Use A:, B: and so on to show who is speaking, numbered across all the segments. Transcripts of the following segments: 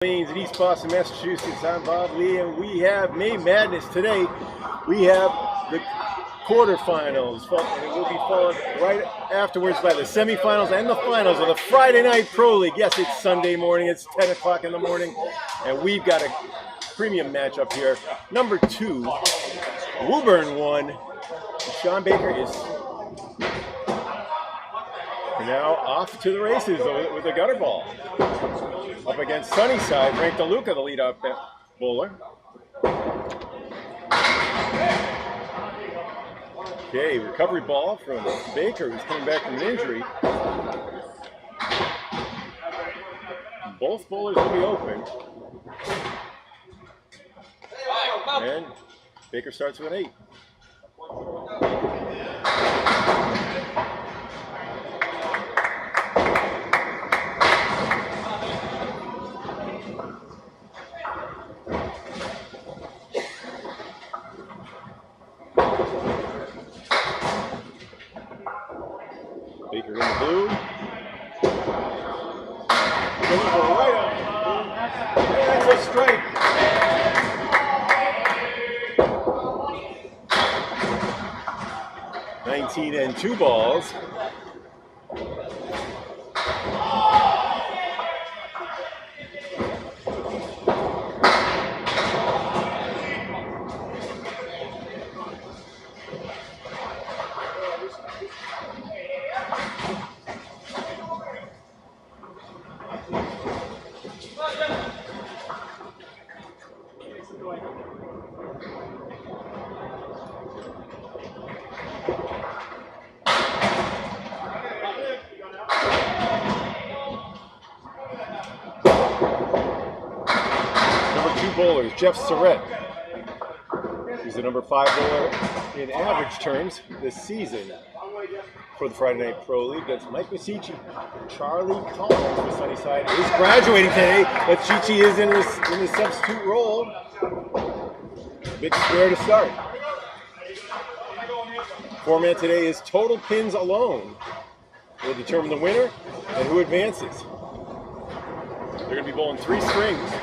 A: In East Boston, Massachusetts. I'm Bob Lee, and we have May Madness today. We have the quarterfinals, and it will be followed right afterwards by the semifinals and the finals of the Friday Night Pro League. Yes, it's Sunday morning. It's 10 o'clock in the morning, and we've got a premium matchup here. Number 2, Woburn 1. Sean Baker is now off to the races with a gutter ball. Up against Sunnyside, Frank DeLuca, the lead-off bowler. Okay, recovery ball from Baker, who's coming back from an injury. Both bowlers will be open. And Baker starts with an 8. Baker in the blue. Right up. That's a strike. $19 and 2 balls. Bowlers, Jeff Surrett, who's the number 5 bowler in average terms this season for the Friday Night Pro League. That's Mike Masici. Charlie Collins for Sunnyside is graduating today, but Chichi is in the substitute role. Big square to start. Format today is total pins alone. Will determine the winner and who advances. They're going to be bowling 3 strings.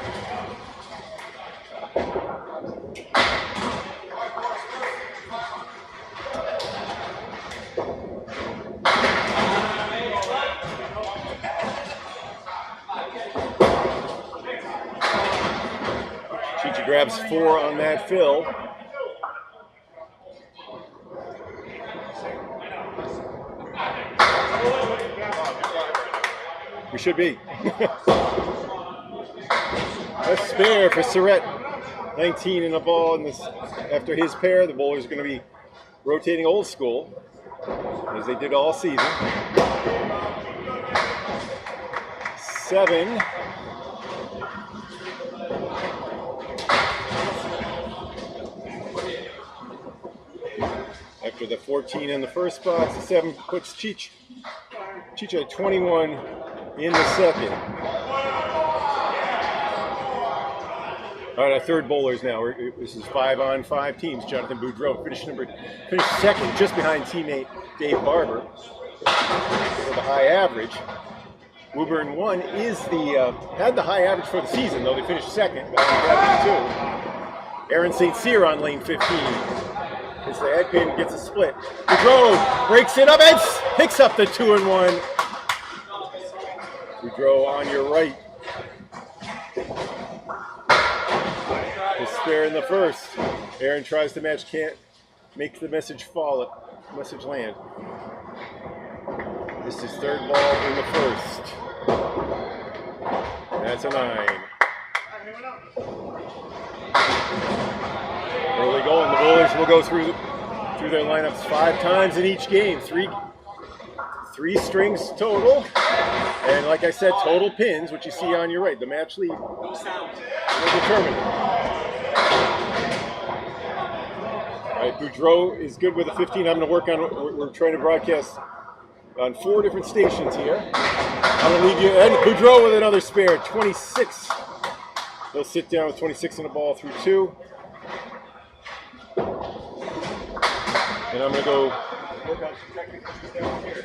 A: Chichi grabs 4 on that fill. We should be. A spare for Surrett. 19 in the ball in this. After his pair, the bowlers are going to be rotating old school, as they did all season. 7. After the 14 in the first box, the 7 puts Cheech at 21 in the second. All right, our third bowlers now. This is 5-on-5 teams. Jonathan Boudreau finished second, just behind teammate Dave Barber for the high average. Woburn 1 is had the high average for the season, though they finished second. But Aaron St. Cyr on lane 15. As the head pin gets a split. Boudreau breaks it up and picks up the 2-1. Boudreau on your right. The spare in the first. Aaron tries to match, can't make the message land. This is third ball in the first. That's a 9. Early going, the bowlers will go through their lineups 5 times in each game. 3 strings total. And like I said, total pins, which you see on your right. The match lead will determine it. All right, Boudreau is good with a 15. I'm going to work on, we're trying to broadcast on 4 different stations here. I'm going to leave you, and Boudreau with another spare, 26. He'll sit down with 26 in the ball through 2. And I'm going to go work on some techniques down here.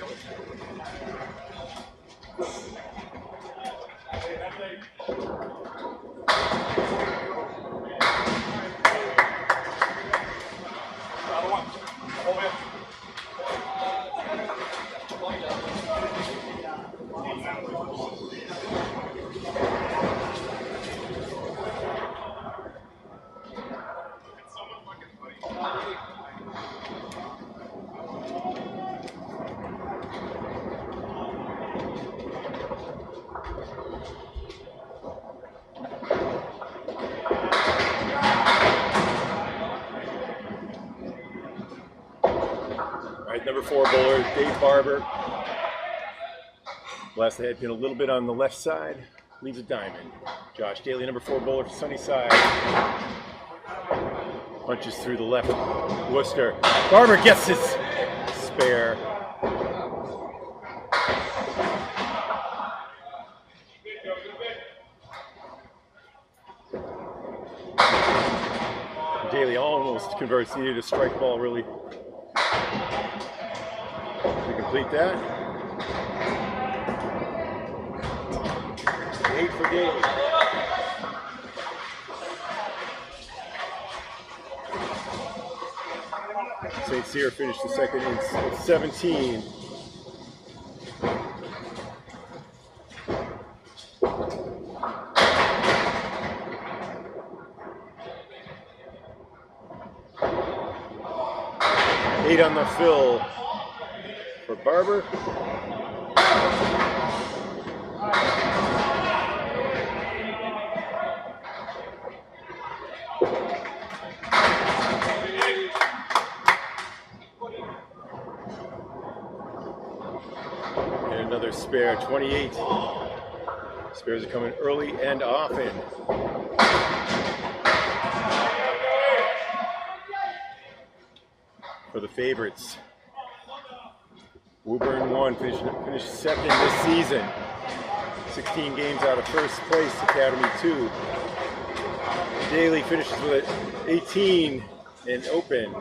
A: 4 bowler, Dave Barber. Blast the head pin a little bit on the left side, leaves a diamond. Josh Daly, number 4 bowler for Sunnyside. Punches through the left, Worcester. Barber gets his spare. Daly almost converts, needed a strike ball really to complete that. 8 for Daly. St. Cyr finished the second in 17. Eight on the fill for Barber. And another spare, 28. Spares are coming early and often. For the favorites, Woburn won, finished second this season. 16 games out of first place, Academy 2. Daly finishes with 18 in open.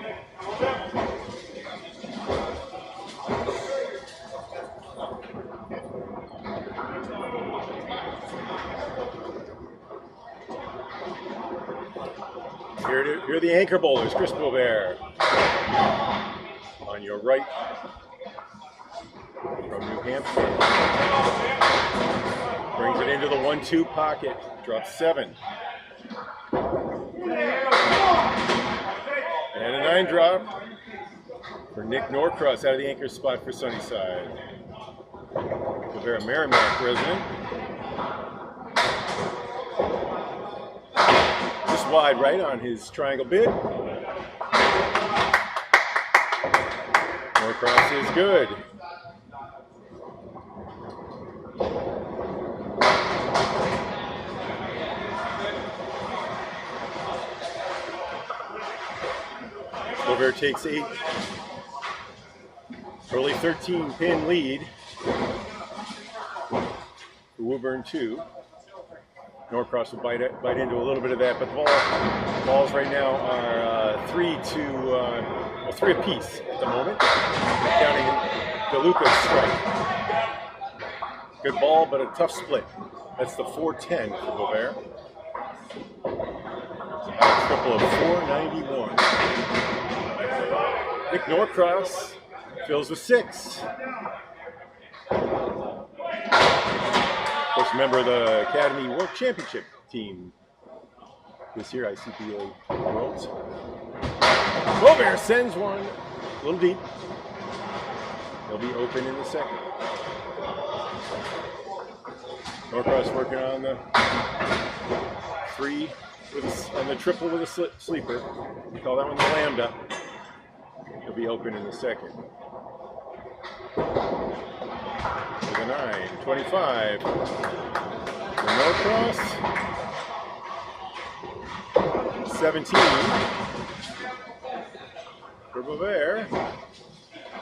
A: Here are the anchor bowlers, Chris Bovair. On your right, from New Hampshire. Brings it into the 1-2 pocket, drops 7. And a 9 drop for Nick Norcross out of the anchor spot for Sunnyside. Bovair, Merrimack resident. Just wide right on his triangle bid. Norcross is good. Bovair takes 8. Early 13-pin lead. Woburn 2. Norcross will bite into a little bit of that, but the balls right now are 3 apiece at the moment, counting DeLuca's strike. Good ball, but a tough split. That's the 410 for Bovair. A triple of 491. Nick Norcross fills with 6. Of course, member of the Academy World Championship team this year, ICPA Worlds. Bovair sends one a little deep. He'll be open in the second. Norcross working on the 3 and the triple with a sleeper. We call that one the lambda. He'll be open in the second. With a 9, 25. For Norcross. 17. For Bovair.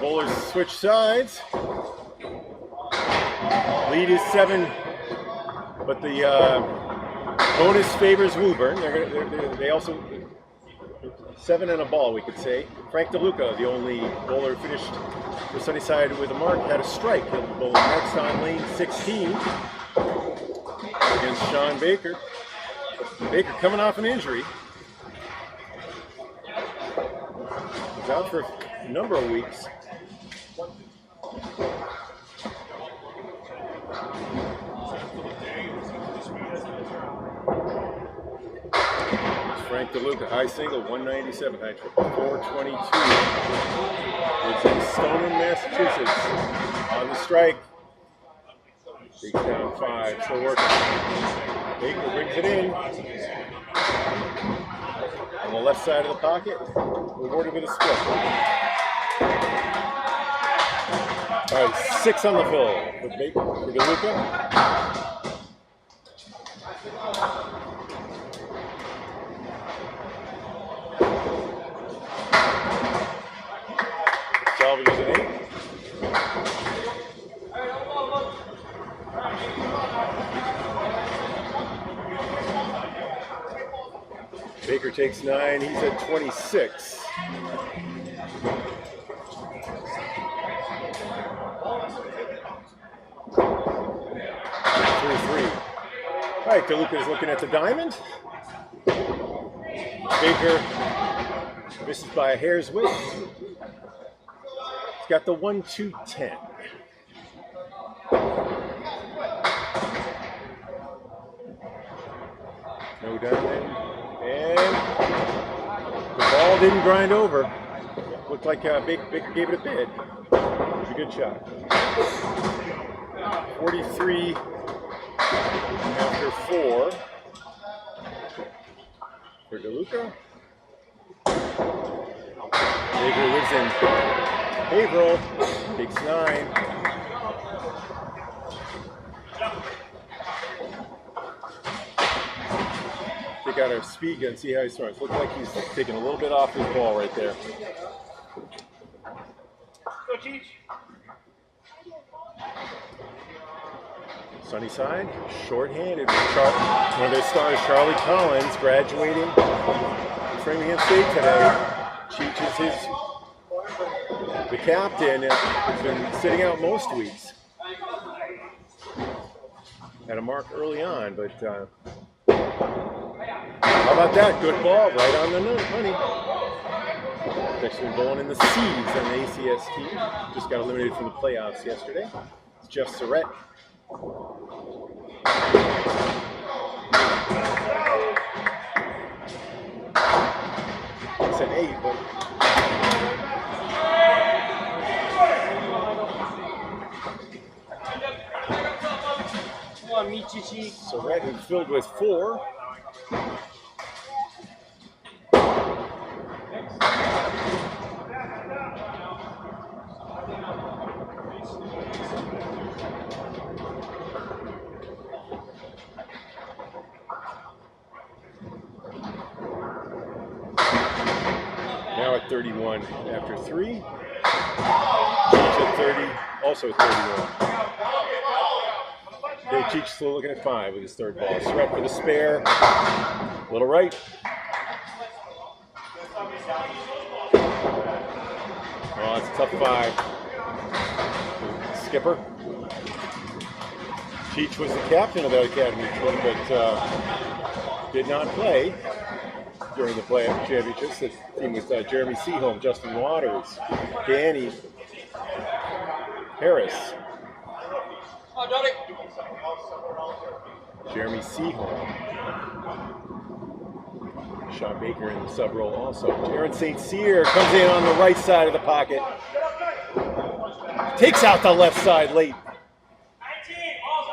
A: Bowlers switch sides. Lead is 7, but the bonus favors Woburn. They also 7 and a ball, we could say. Frank DeLuca, the only bowler finished for Sunnyside with a mark, had a strike. He'll be bowling next on lane 16 against Sean Baker. Baker coming off an injury. He's out for a number of weeks. Frank DeLuca, high single, 197, high triple, 422. It's in Stoneham, Massachusetts. On the strike. Takes down 5, still working. Baker brings it in. On the left side of the pocket, rewarded with a split. All right, 6 on the fill for DeLuca. Salvages an 8. Baker takes 9. He's at 26. All right, DeLuca is looking at the diamond. Baker misses by a hair's width. He's got the 1-2-10. No diamond. And the ball didn't grind over. Looked like Baker gave it a bid. It was a good shot. 43 after 4 for DeLuca. Baker lives in Haverhill, takes 9. Take out our speed gun, see how he starts. Looks like he's taking a little bit off his ball right there.
B: Go, Cheech.
A: Sunnyside, shorthanded. One of their stars, Charlie Collins, graduating from Framingham State today. Cheech is the captain, and has been sitting out most weeks. Had a mark early on, but how about that? Good ball, right on the money. Actually bowling in the C's on the ACS team. Just got eliminated from the playoffs yesterday. It's Jeff Surratt. It's an 8, but Surratt is filled with 4. Now at 31 after 3. Cheech at 30, also 31. Okay, Cheech still looking at 5 with his third ball. Surratt for the spare. Little right. Oh, it's a tough 5. Skipper. Cheech was the captain of that academy team, but did not play during the playoff championships. The team was Jeremy Seaholm, Justin Waters, Danny Harris. Jeremy Seaholm. Sean Baker in the sub role also. Aaron St. Cyr comes in on the right side of the pocket. Takes out the left side late.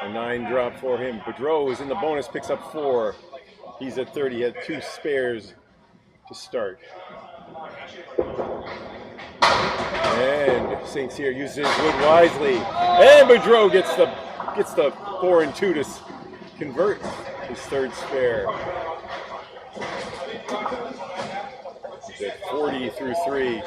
A: A 9 drop for him. Boudreau is in the bonus, picks up 4. He's at 30. He had 2 spares to start. And St. Cyr uses his wood wisely. And Boudreau gets the 4 and 2 to convert his third spare. He's at 40 through 3.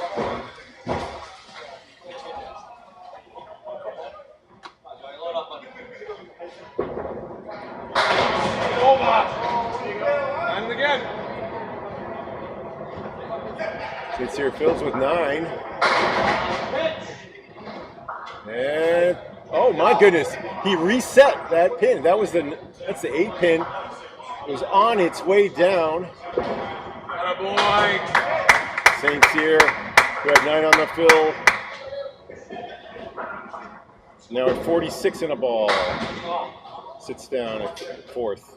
B: And again.
A: St. Cyr fills with 9. And oh my goodness, he reset that pin. That's the 8 pin. It was on its way down.
B: Boy.
A: St. Cyr, who had 9 on the fill. Now at 46 in a ball. Sits down at 4th.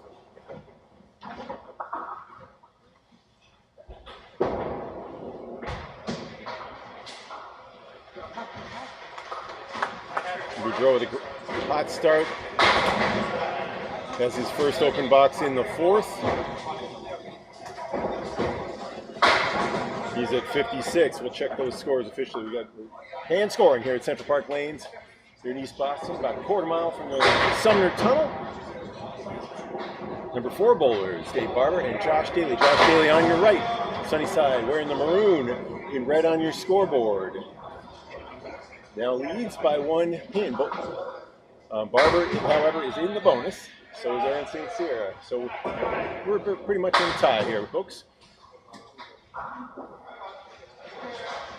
A: Boudreau with a hot start. Has his first open box in the 4th. He's at 56. We'll check those scores officially. We got hand scoring here at Central Park Lanes here in East Boston, about a quarter mile from the Sumner Tunnel. Number 4 bowlers, Dave Barber and Josh Daly. Josh Daly on your right. Sunnyside wearing the maroon in red on your scoreboard. Now leads by 1 pin. Barber, however, is in the bonus. So is Aaron St. Cyr. So we're pretty much in tie here, folks.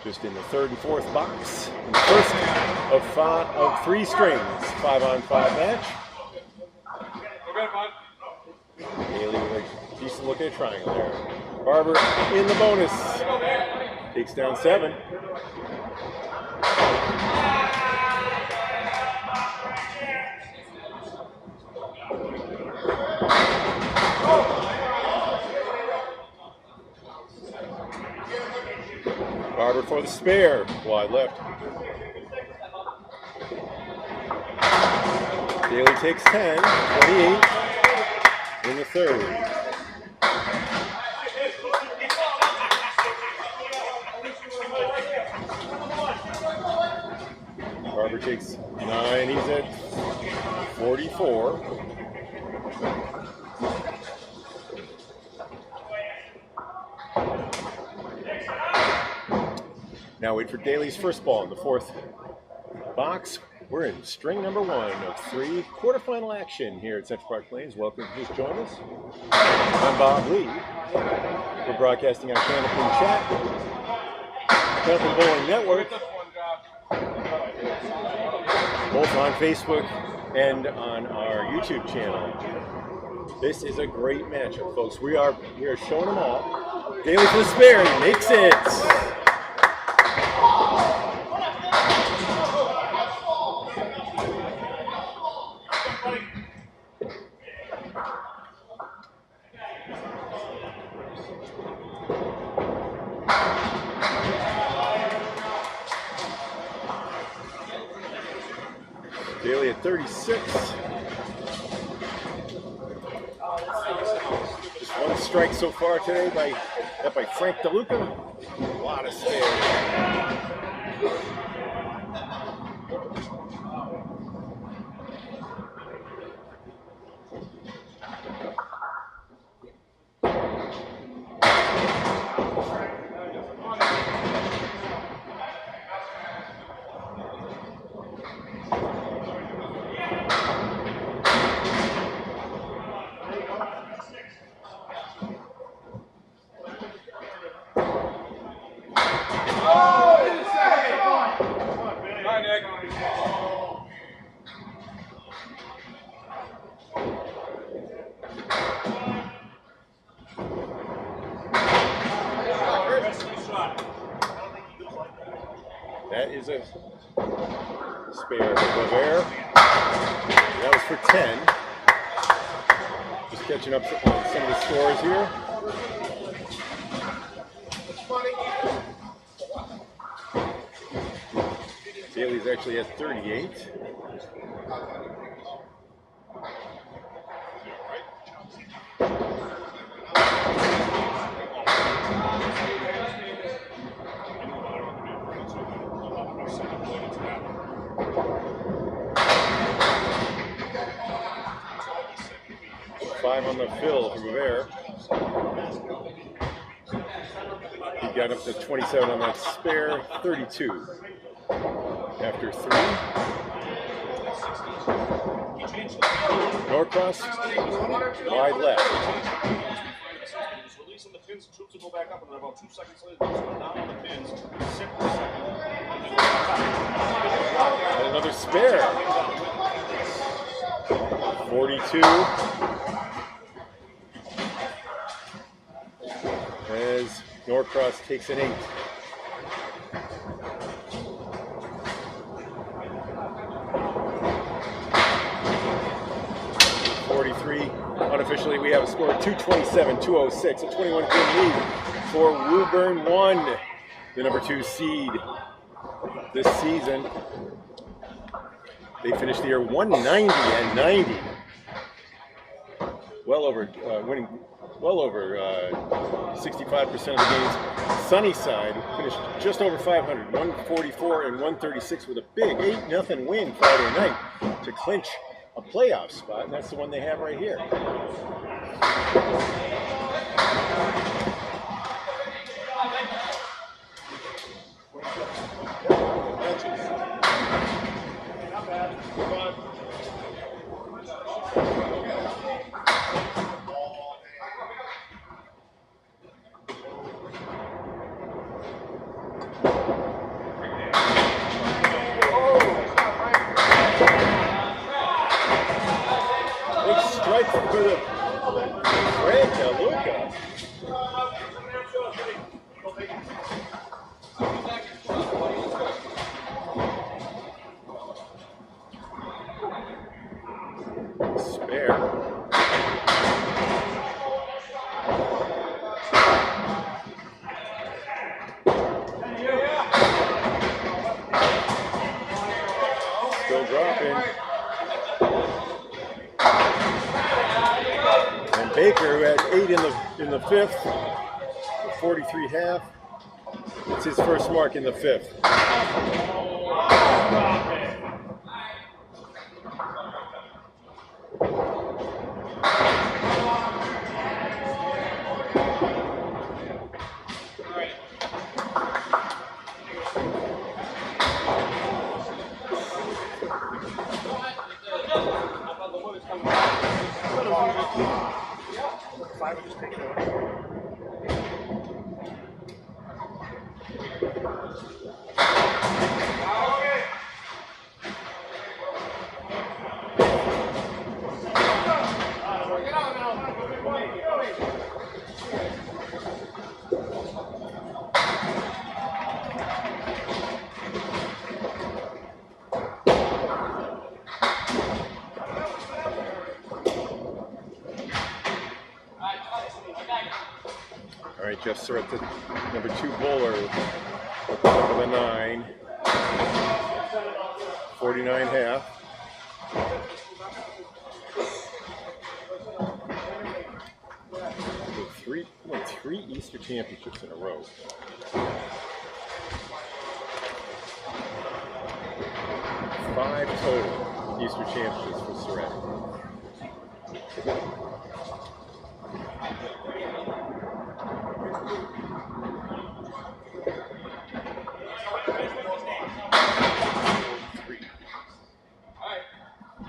A: Just in the 3rd and 4th box. In the first of 3 strings. 5-on-5 match.
B: Okay, bud.
A: Daly with a decent look at a triangle there. Barber in the bonus. Takes down 7. Barber for the spare, wide left. Daly takes 10, 28 in the 3rd. Barber takes 9, he's at 44. Now wait for Daly's first ball in the 4th box. We're in string number 1 of 3 quarterfinal action here at Central Park Lanes. Welcome to just join us. I'm Bob Lee. We're broadcasting on Canopy Chat, Canopy Bowling Network, both on Facebook and on our YouTube channel. This is a great matchup, folks. We are showing them all. Daly for the spare, he makes it. Daly at 36. Just 1 strike so far today by Frank DeLuca. A lot of spares. That is a spare for Bear. That was for 10. Just catching up on some of the scores here. Daly's actually at 38. Five on the fill for Bear. He got up to 27 on that spare, 32. After 3. Norcross, wide left.
C: Releasing the pins, troops will go back up, and then about 2 seconds later, down on the pins.
A: And another spare. 42. As Norcross takes an 8. Unofficially, we have a score of 227-206, a 21-point lead for Woburn 1, the number 2 seed this season. They finished the year 190-90. well over winning well over 65% of the games. Sunnyside finished just over 500, 144 and 136 with a big 8-0 win Friday night to clinch a playoff spot, and that's the one they have right here.
C: Not bad. Come on.
A: Big strike for the Frank Luca. Spare. Still dropping. And Baker, who had 8 in the fifth, 43.5. It's his first mark in the fifth. All right, Jeff Surratt, the number 2 bowler, top of the 9, 49.5. Three Easter championships in a row. 5 total Easter championships for Surratt.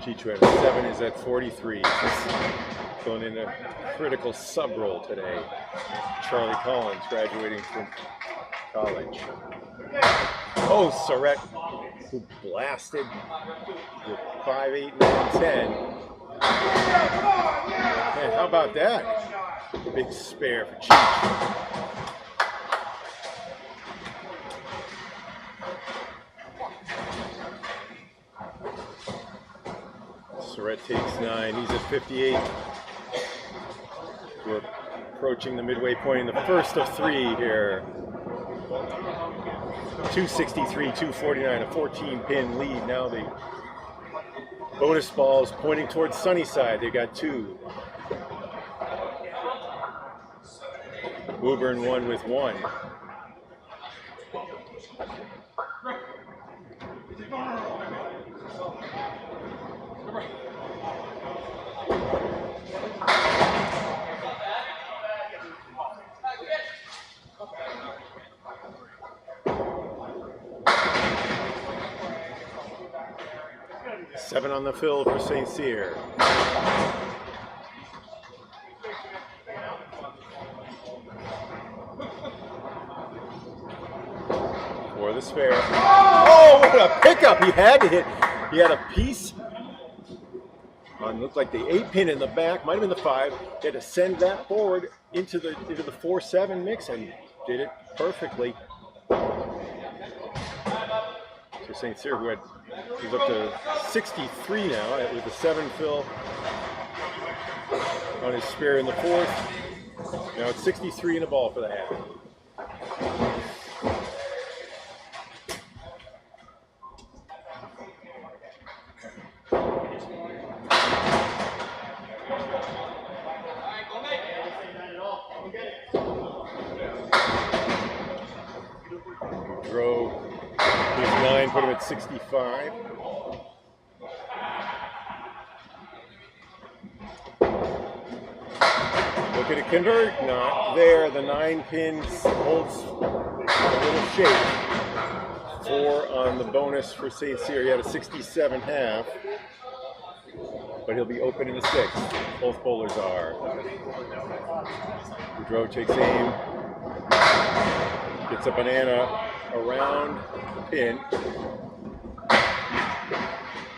A: Chichu at 7 is at 43. Filling in a critical sub role today. Charlie Collins graduating from college. Oh, Surratt, who blasted with 5, 8, 9, 10. Man, how about that? Big spare for Cheech. Surratt takes 9. He's at 58. We're approaching the midway point in the first of 3 here. 263, 249, a 14-pin lead. Now the bonus balls pointing towards Sunnyside. They got 2. Woburn won with 1. Seven on the field for St. Cyr. For the spare. Oh, what a pickup! He had to hit. He had a piece on, looked like the 8-pin in the back, might have been the 5. He had to send that forward into the 4-7 mix and did it perfectly. So St. Cyr, who he's up to 63 now with the 7 fill on his spare in the 4th. Now it's 63 in the ball for the half. Boudreau, he's 9, put him at 65. Looking to convert, not there. The 9 pin holds a little shape. 4 on the bonus for St. Cyr. He had a 67.5, but he'll be open in the 6th. Both bowlers are. Boudreau takes aim, gets a banana around the pin.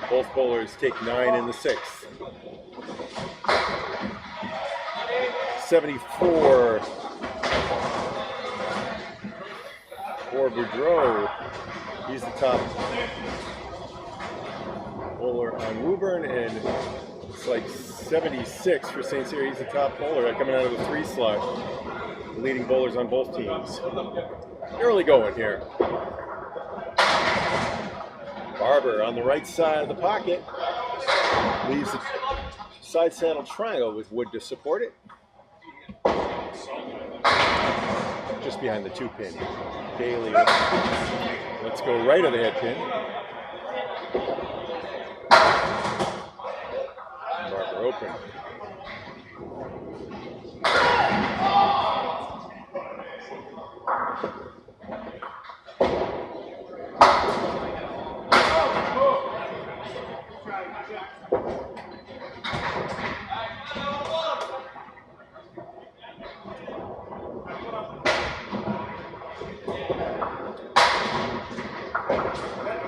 A: Both bowlers take 9 in the 6th. 74 for Boudreau. He's the top bowler on Woburn, and it's like 76 for St. Cyr. He's the top bowler coming out of the 3 slot. The leading bowlers on both teams. Early going here. Barber on the right side of the pocket. Leaves the side saddle triangle with wood to support it. Just behind the 2 pin. Daly. Let's go right of the head pin. Barber open.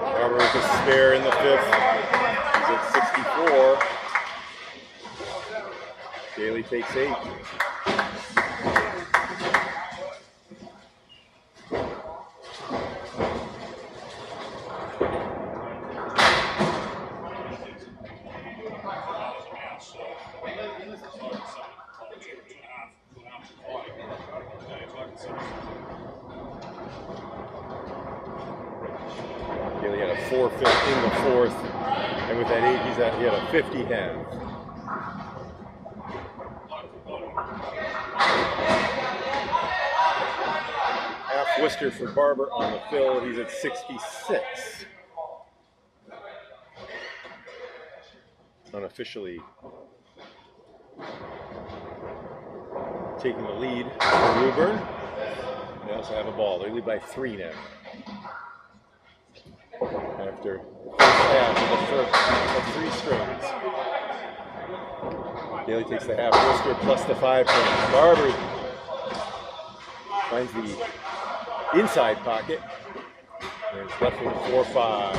A: Barber with a spare in the 5th. He's at 64. Daly takes 8. Daly had a 4-5 in the 4th, and with that 8, he had a 50 half. Half Worcester for Barber on the fill. He's at 66. Unofficially taking the lead for Woburn. They also have a ball. They lead by 3 now. After the first half of 3 strings. Daly takes the half Worcester plus the 5 points. Barber finds the inside pocket. And it's left with 4-5.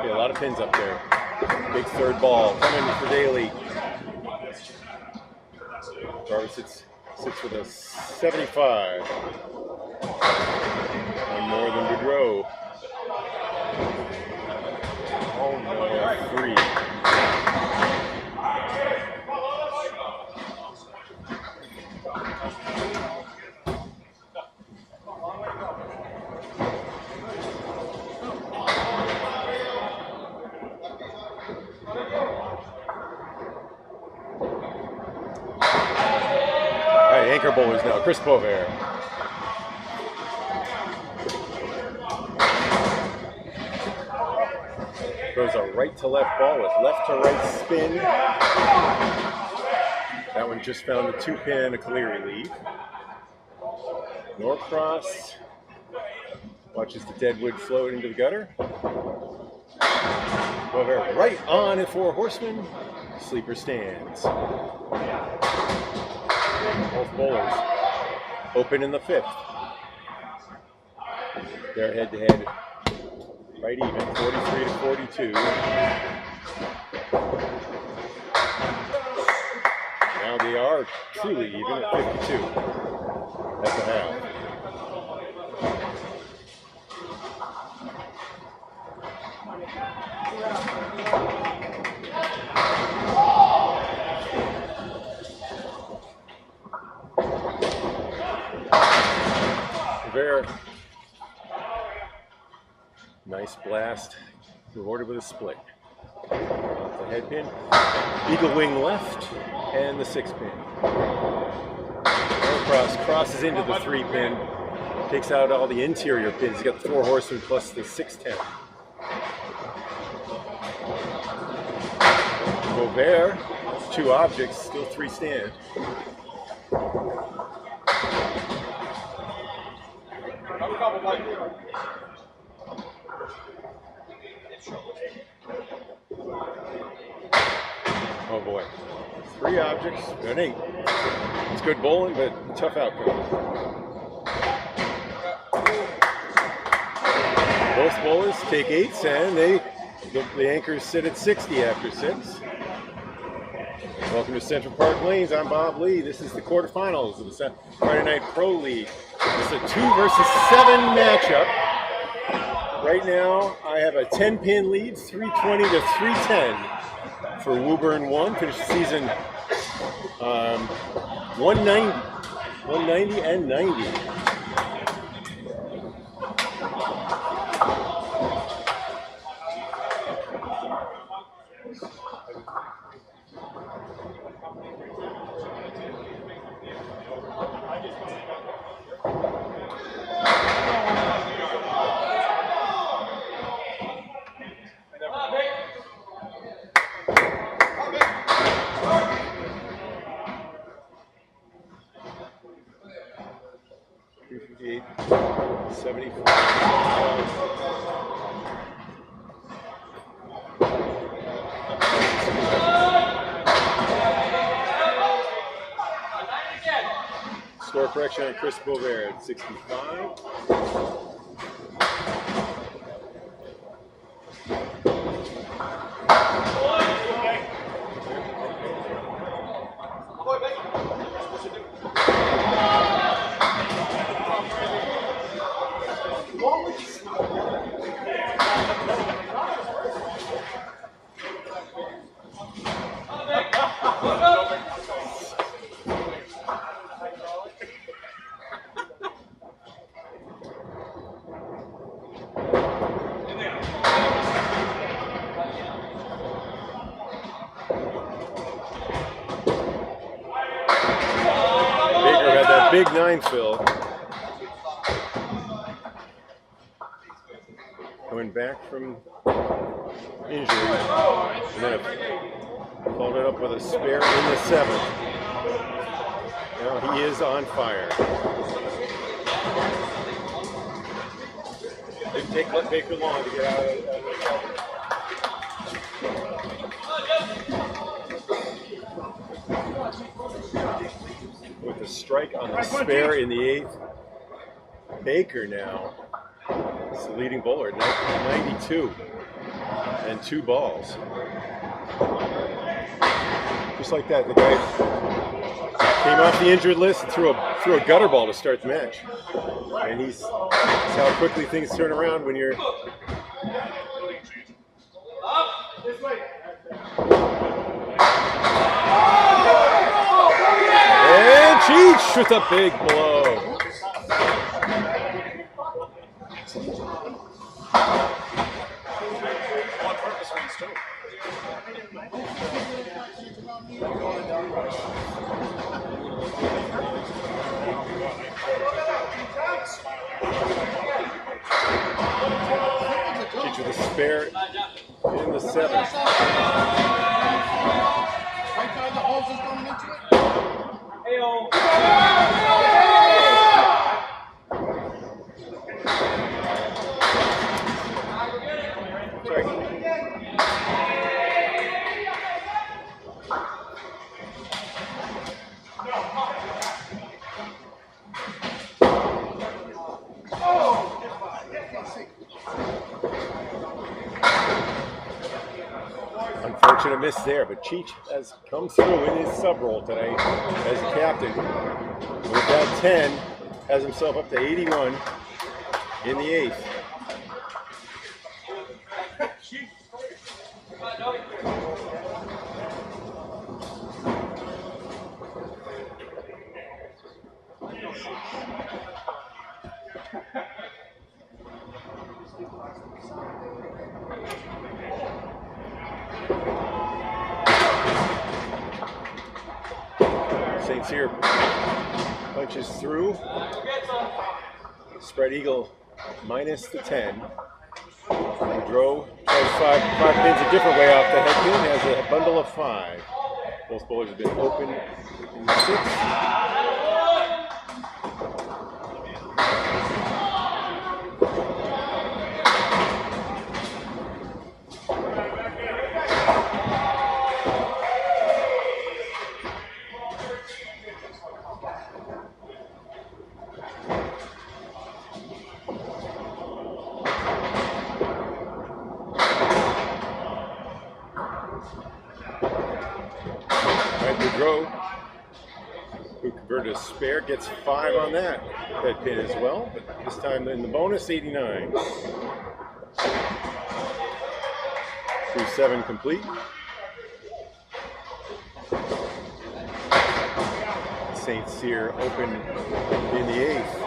A: Okay, a lot of pins up there. Big 3rd ball coming for Daly. Barber sits with a 75. One more than Boudreau. Oh no, 3. All right, anchor bowlers now. Chris Bover. Throws a right to left ball with left to right spin. That one just found a 2 pin, a Cleary lead. Norcross watches the deadwood float into the gutter. Over right on at 4 horsemen. Sleeper stands. Both bowlers open in the 5th. They're head to head. Right even, 43 to 42. Now they are truly even at 52 at the half. Rivera. Nice blast, rewarded with a split. The head pin, eagle wing left, and the 6 pin. Norcross crosses into the 3 pin. Takes out all the interior pins. He's got the 4 horsemen plus the 610. Gobert, 2 objects, still 3 stand. Oh boy. 3 objects, an 8. It's good bowling, but tough outcome. Both bowlers take 8s, and the anchors sit at 60 after 6. Welcome to Central Park Lanes. I'm Bob Lee. This is the quarterfinals of the Friday Night Pro League. It's a 2 versus 7 matchup. Right now, I have a 10-pin lead, 320 to 310 for Woburn 1. Finished the season 190 and 90. Score correction on Chris Bover at 65. Big 9 fill. Coming back from injury. And then followed it up with a spare in the 7th. Now he is on fire. Didn't take Baker long to get out of it. With a strike on the spare in the 8th. Baker now is the leading bowler, 92 and 2 balls. Just like that, the guy came off the injured list and threw a gutter ball to start the match. And that's how quickly things turn around when you're. And Cheech with a big blow. Cheech with a spare in the 7th. Unfortunate miss there, but Cheech has come through in his sub role today as a captain. With that 10, has himself up to 81 in the 8th. Saints here punches through. Spread eagle minus the 10. Boudreau tries five pins a different way off the head pin, has a bundle of 5. Both bowlers have been open in the 6. Boudreau, who converted a spare, gets 5 on that head pin as well, but this time in the bonus, 89. Through 7 complete. St. Cyr open in the 8th.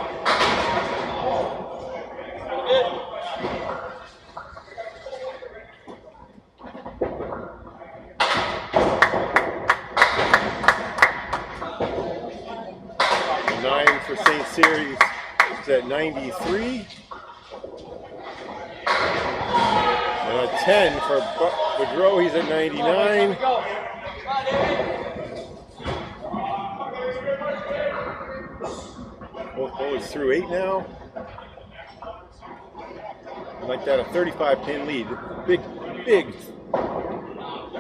A: For St. Cyr, he's at 93. And a 10 for Boudreau, he's at 99. Both bowlers through 8 now. And like that, a 35 pin lead. Big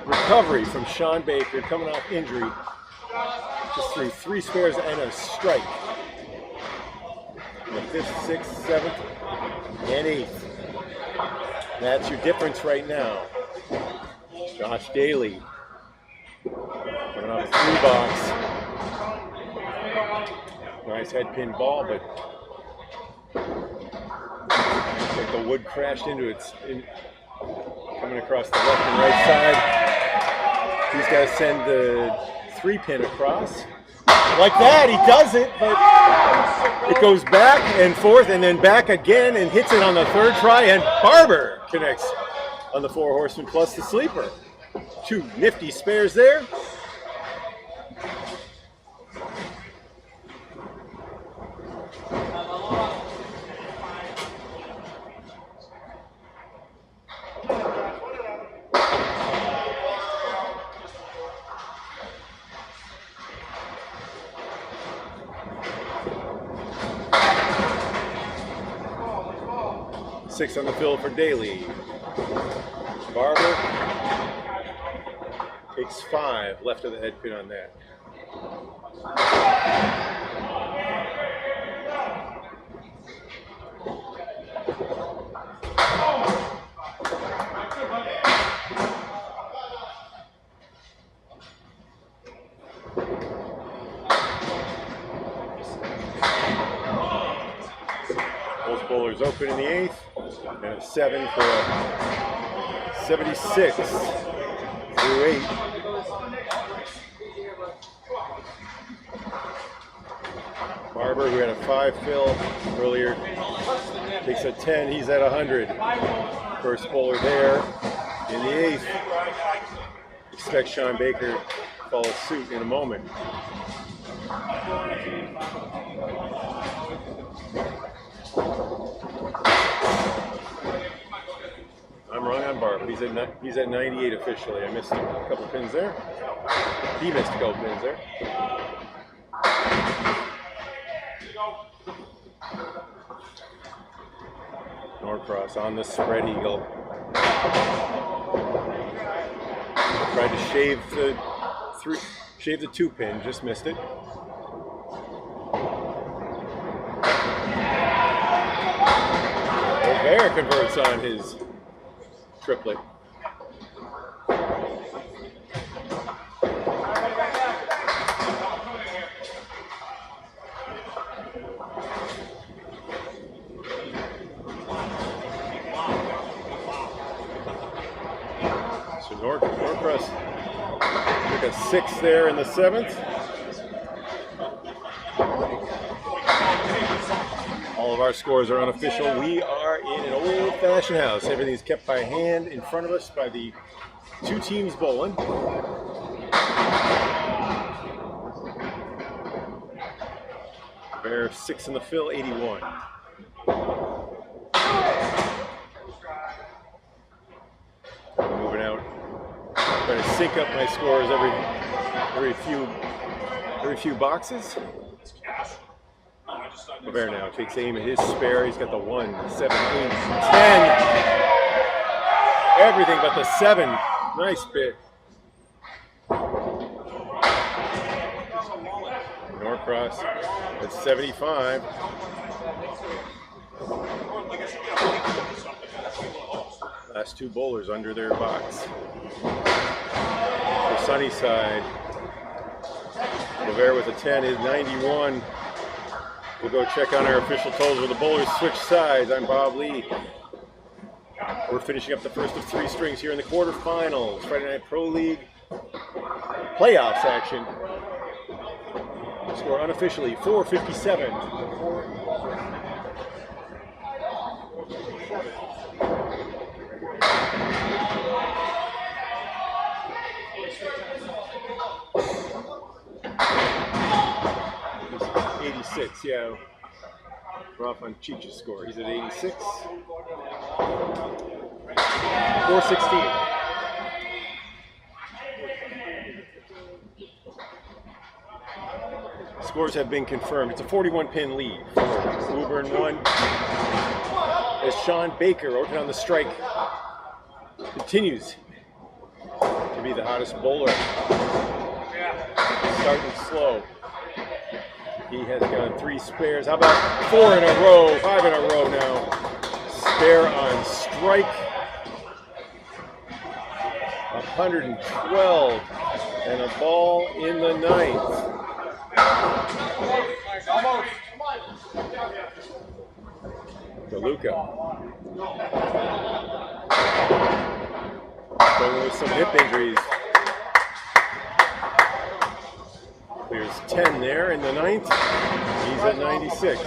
A: recovery from Sean Baker coming off injury. Just threw 3 spares and a strike. The 5th, 6th, 7th, and 8th. That's your difference right now. Josh Daly coming off a 3 box. Nice head pin ball, but like the wood crashed into it. Coming across the left and right side. These guys send the 3 pin across. Like that, he does it, but it goes back and forth and then back again and hits it on the 3rd try, and Barber connects on the 4 horseman plus the sleeper. 2 nifty spares there. Six on the field for Daly. Barber takes 5 left of the head pin on that. Both bowlers open in the 8th. And a 7 for a 76 through 8. Barber, who had a 5 fill earlier, takes a 10. He's at 100. First bowler there in the 8th. Expect Sean Baker to follow suit in a moment. I'm wrong on Barber. He's at 98 officially. I missed a couple pins there. He missed a couple pins there. Norcross on the spread eagle. Tried to shave the 2 pin, just missed it. Bear converts on his triplet. So Norcross took a 6 there in the 7th. All of our scores are unofficial. We are in an old-fashioned house. Everything's kept by hand in front of us by the 2 teams bowling. Bear 6 in the fill, 81. sync up my scores every few boxes. Woburn now takes aim at his spare. He's got the 1, 7, 8, 10. Everything but the 7. Nice bit. Norcross at 75. Last 2 bowlers under their box. For Sunnyside, Woburn with a 10 is 91. We'll go check on our official totals where the bowlers switch sides. I'm Bob Lee. We're finishing up the first of 3 strings here in the quarterfinals. Friday Night Pro League playoffs action. Score unofficially 457. He's 86, yeah. We're off on Cheech's score. He's at 86. 416. Scores have been confirmed. It's a 41-pin lead for Woburn 1. As Sean Baker, working on the strike, continues to be the hottest bowler. Starting slow. He has got 3 spares. How about 4 in a row? 5 in a row now. Spare on strike. 112 and a ball in the 9th. DeLuca. Going with some hip injuries. There's 10 there in the 9th. He's at 96.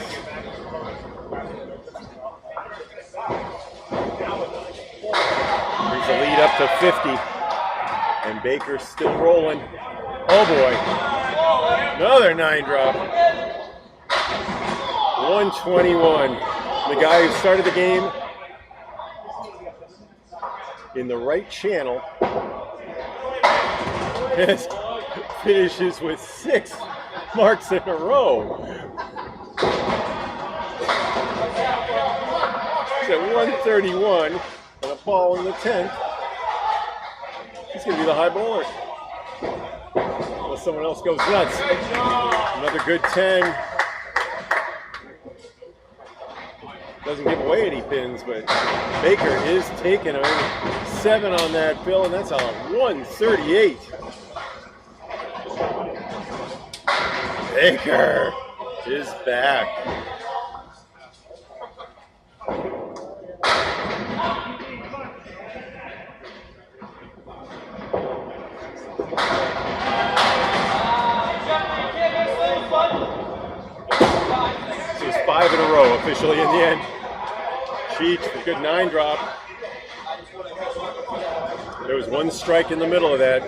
A: Brings the lead up to 50. And Baker's still rolling. Oh boy. Another 9 drop. 121. The guy who started the game in the right channel finishes with 6 marks in a row. He's at 131 and a ball in the 10th. He's going to be the high bowler. Unless someone else goes nuts. Another good 10. Doesn't give away any pins, but Baker is taking him. 7 on that fill, and that's a 138. Baker is back. This was 5 in a row officially in the end. Cheech, a good 9 drop. There was 1 strike in the middle of that.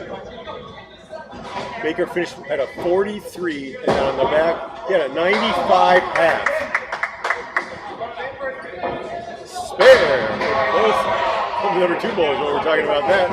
A: Baker finished at a 43, and on the back, he had a 95 half. Spare. Both number 2 bowlers when we're talking about that.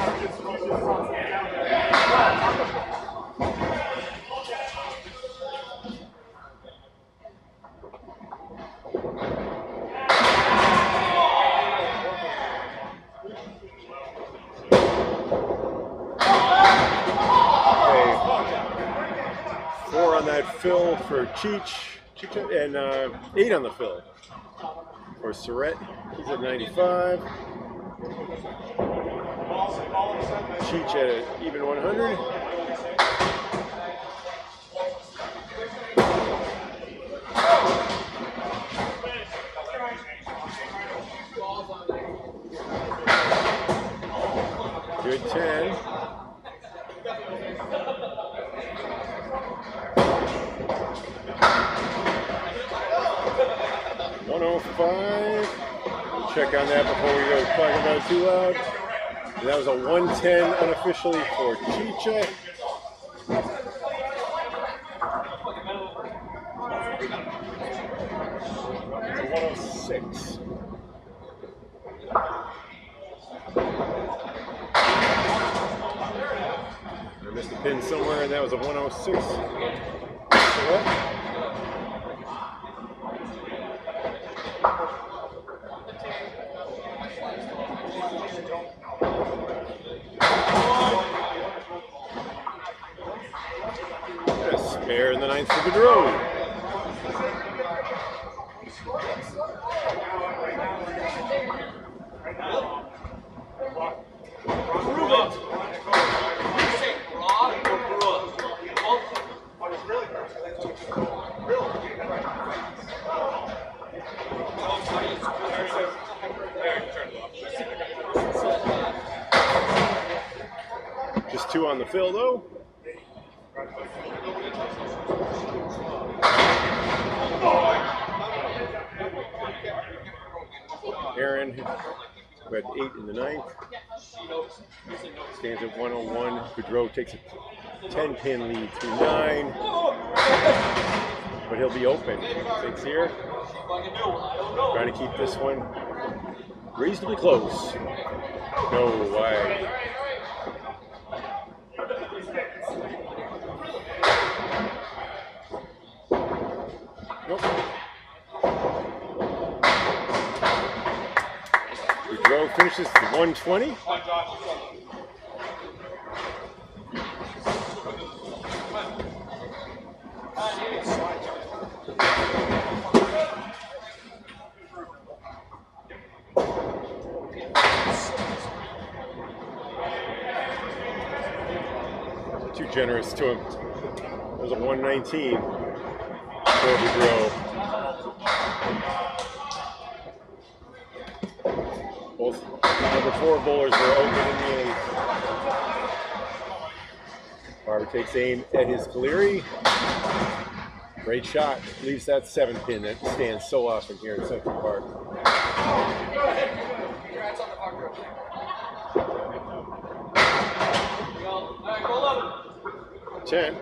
A: Fill for Cheech and 8 on the fill for Surrett. He's at 95. Cheech at an even 100. Good 10. 105. Check on that before we go talking about it too loud. And that was a 110 unofficially for Chicha. 106. somewhere, and that was a 106. A spare in the ninth for Boudreau. Just two on the fill, though. Aaron, who had 8 in the ninth, stands at 101. Boudreau takes a 10-pin lead through 9, but he'll be open. 6 here. Trying to keep this one reasonably close. No way. Nope. Boudreau finishes to 120. Too generous to him. It was a 119 for Boudreau. Both number 4 bowlers were open in the 8th. Barber takes aim at his Caleri. Great shot. Leaves that 7-pin that stands so often here in Central Park. 10. 9.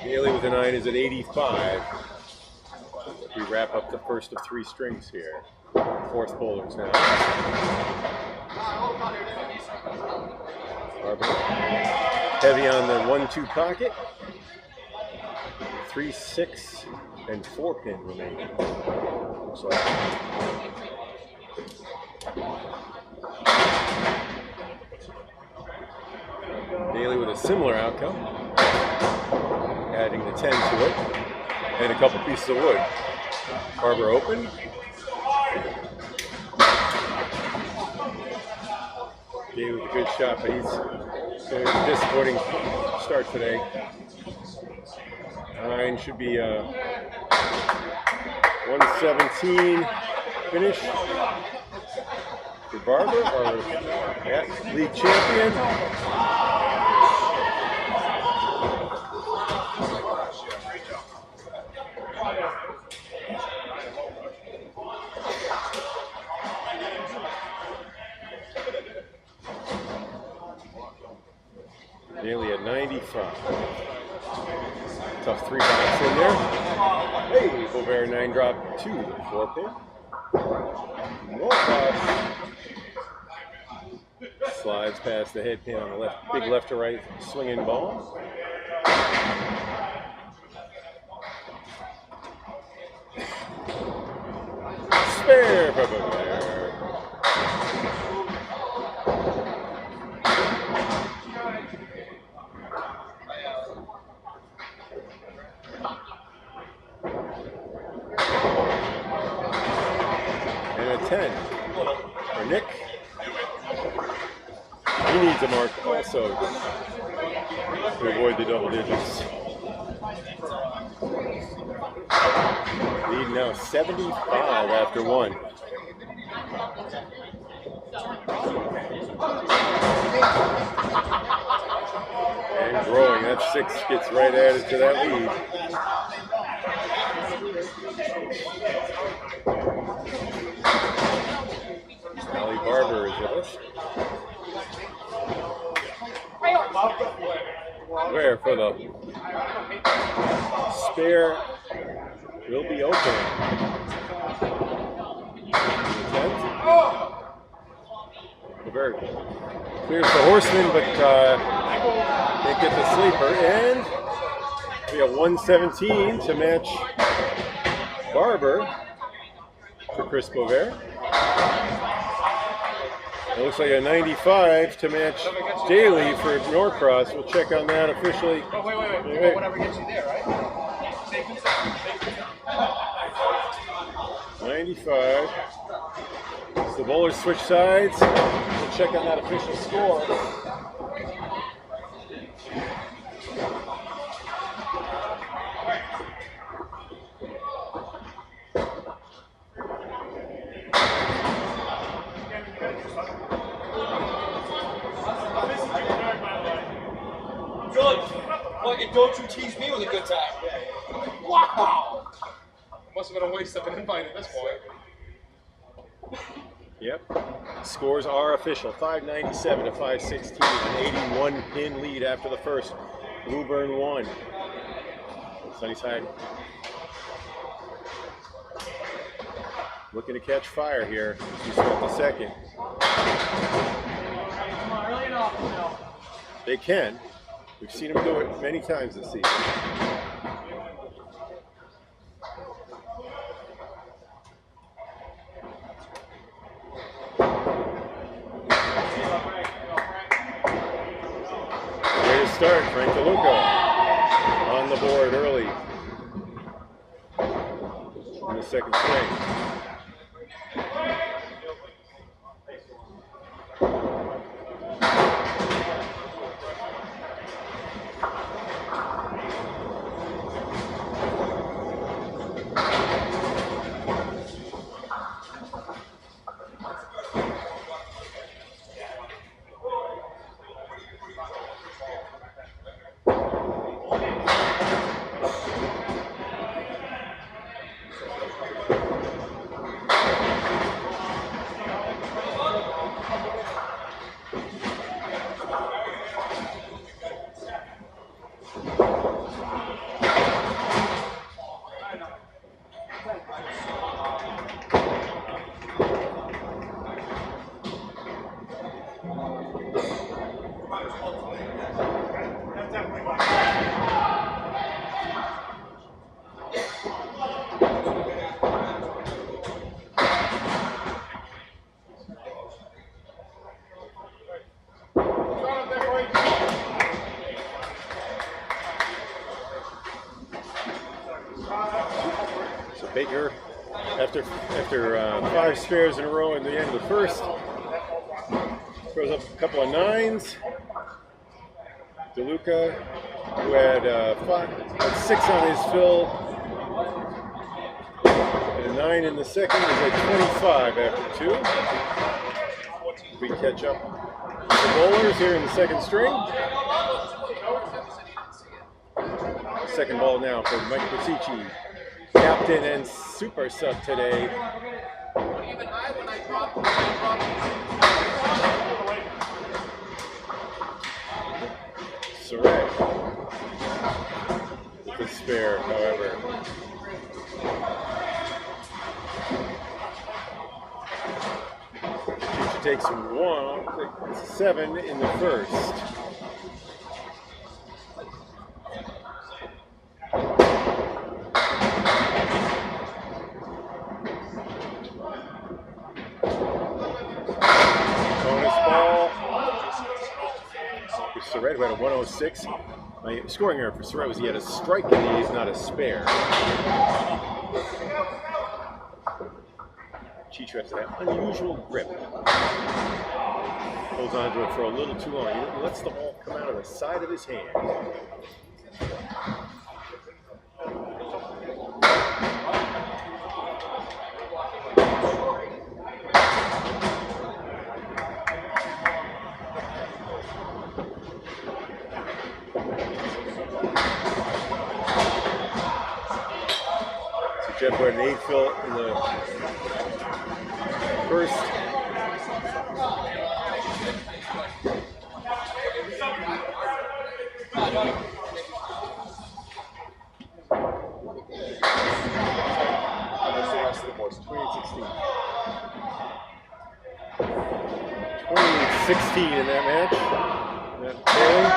A: Daly with a 9 is at 85. We wrap up the first of 3 strings here. 4th bowlers now. Barber heavy on the 1-2 pocket. 3, 6, and 4-pin remaining. Looks like. Daly with a similar outcome. Adding the 10 to it. And a couple pieces of wood. Barber open. Daly with a good shot, but he's a disappointing start today. 9 should be a 117 finish for Barber, our league champion. Daly at 95. Tough 3 box in there. Hey, Woburn 9 drop to the 4-pin. More box. Slides past the head pin on the left, big left to right swinging ball. Spare for Woburn. And a 10 for Nick. He needs a mark also to avoid the double digits. Lead now 75 after 1. And growing, that 6 gets right added to that lead. Allie Barber is with us. Where for the spare will be open. Very clears the horseman, but can't get the sleeper. And we have 117 to match Barber for Chris Bover. It looks like a 95 to match Daly for Norcross. We'll check on that officially.
C: Oh, wait. Whatever gets you there, right?
A: 95. So the bowlers switch sides. We'll check on that official score.
C: Good. Fucking don't you tease me with a good time. Wow.
B: Must have been a waste of an invite at this point.
A: Yep. Scores are official. 597 to 516. An 81 pin lead after the first. Woburn 1. Sunnyside looking to catch fire here. You start the second. They can. We've seen them do it many times this season. Way to start, Frank DeLuca on the board early in the second swing. Baker, after 5 spares in a row in the end of the first, throws up a couple of 9s. DeLuca, who had 6 on his fill, and a 9 in the second, is at 25 after 2. We catch up the bowlers here in the second string. Second ball now for Mike Persici. Captain and super sub today. Surrey with the spare, however. She takes 7 in the first. Surrey, who had a 106. My scoring error for Surrey was he had a strike in the A's, not a spare. Chicho has that unusual grip. Holds on to it for a little too long. He lets the ball come out of the side of his hand. Jeff had an 8 fill in the first. 16 in that match. That pairing.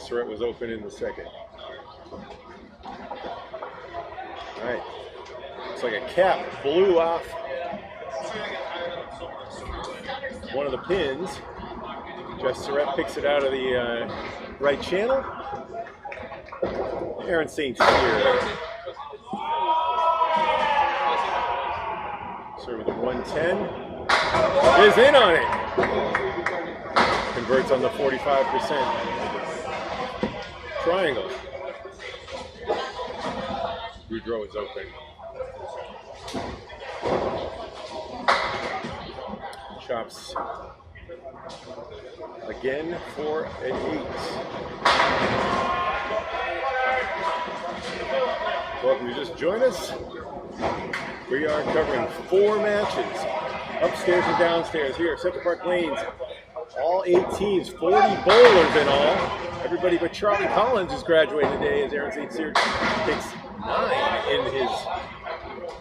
A: Surratt was open in the second. All right. Looks like a cap blew off one of the pins. Jeff Surratt picks it out of the right channel. Aaron St. Cyr. Serve with a 110. Is in on it. Converts on the 45%. Triangle. Boudreau is open. Chops again for an 8. Welcome to just join us. We are covering 4 matches, upstairs and downstairs here at Central Park Lanes. All 8 teams, 40 bowlers in all. Everybody but Charlie Collins is graduating today as Aaron St. Cyr takes 9 in his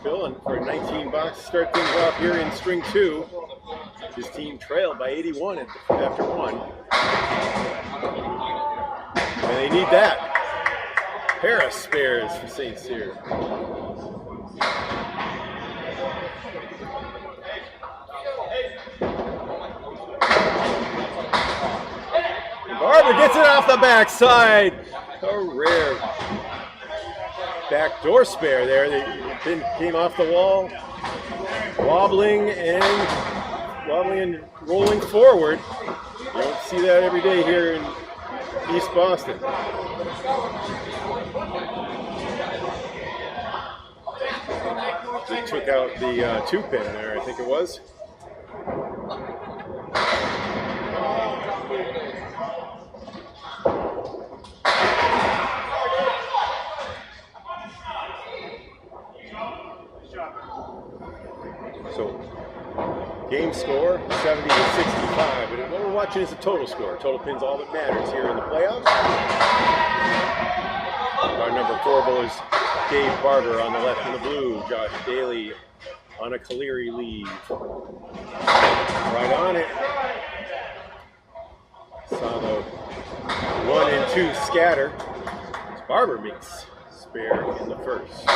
A: fill and for a 19 box. Start things off here in string 2. His team trailed by 81 after 1. And they need that. Pair of spares for St. Cyr. Barber gets it off the backside. A rare backdoor spare there. The pin came off the wall, wobbling and rolling forward. You don't see that every day here in East Boston. They took out the 2 pin there, I think it was. So, game score 70 to 65, but what we're watching is the total score. Total pins all that matters here in the playoffs. Our number 4 bowlers, Dave Barber on the left in the blue, Josh Daly on a Caleri lead. Right on it. Saw the 1 and 2 scatter. Barber makes spare in the first.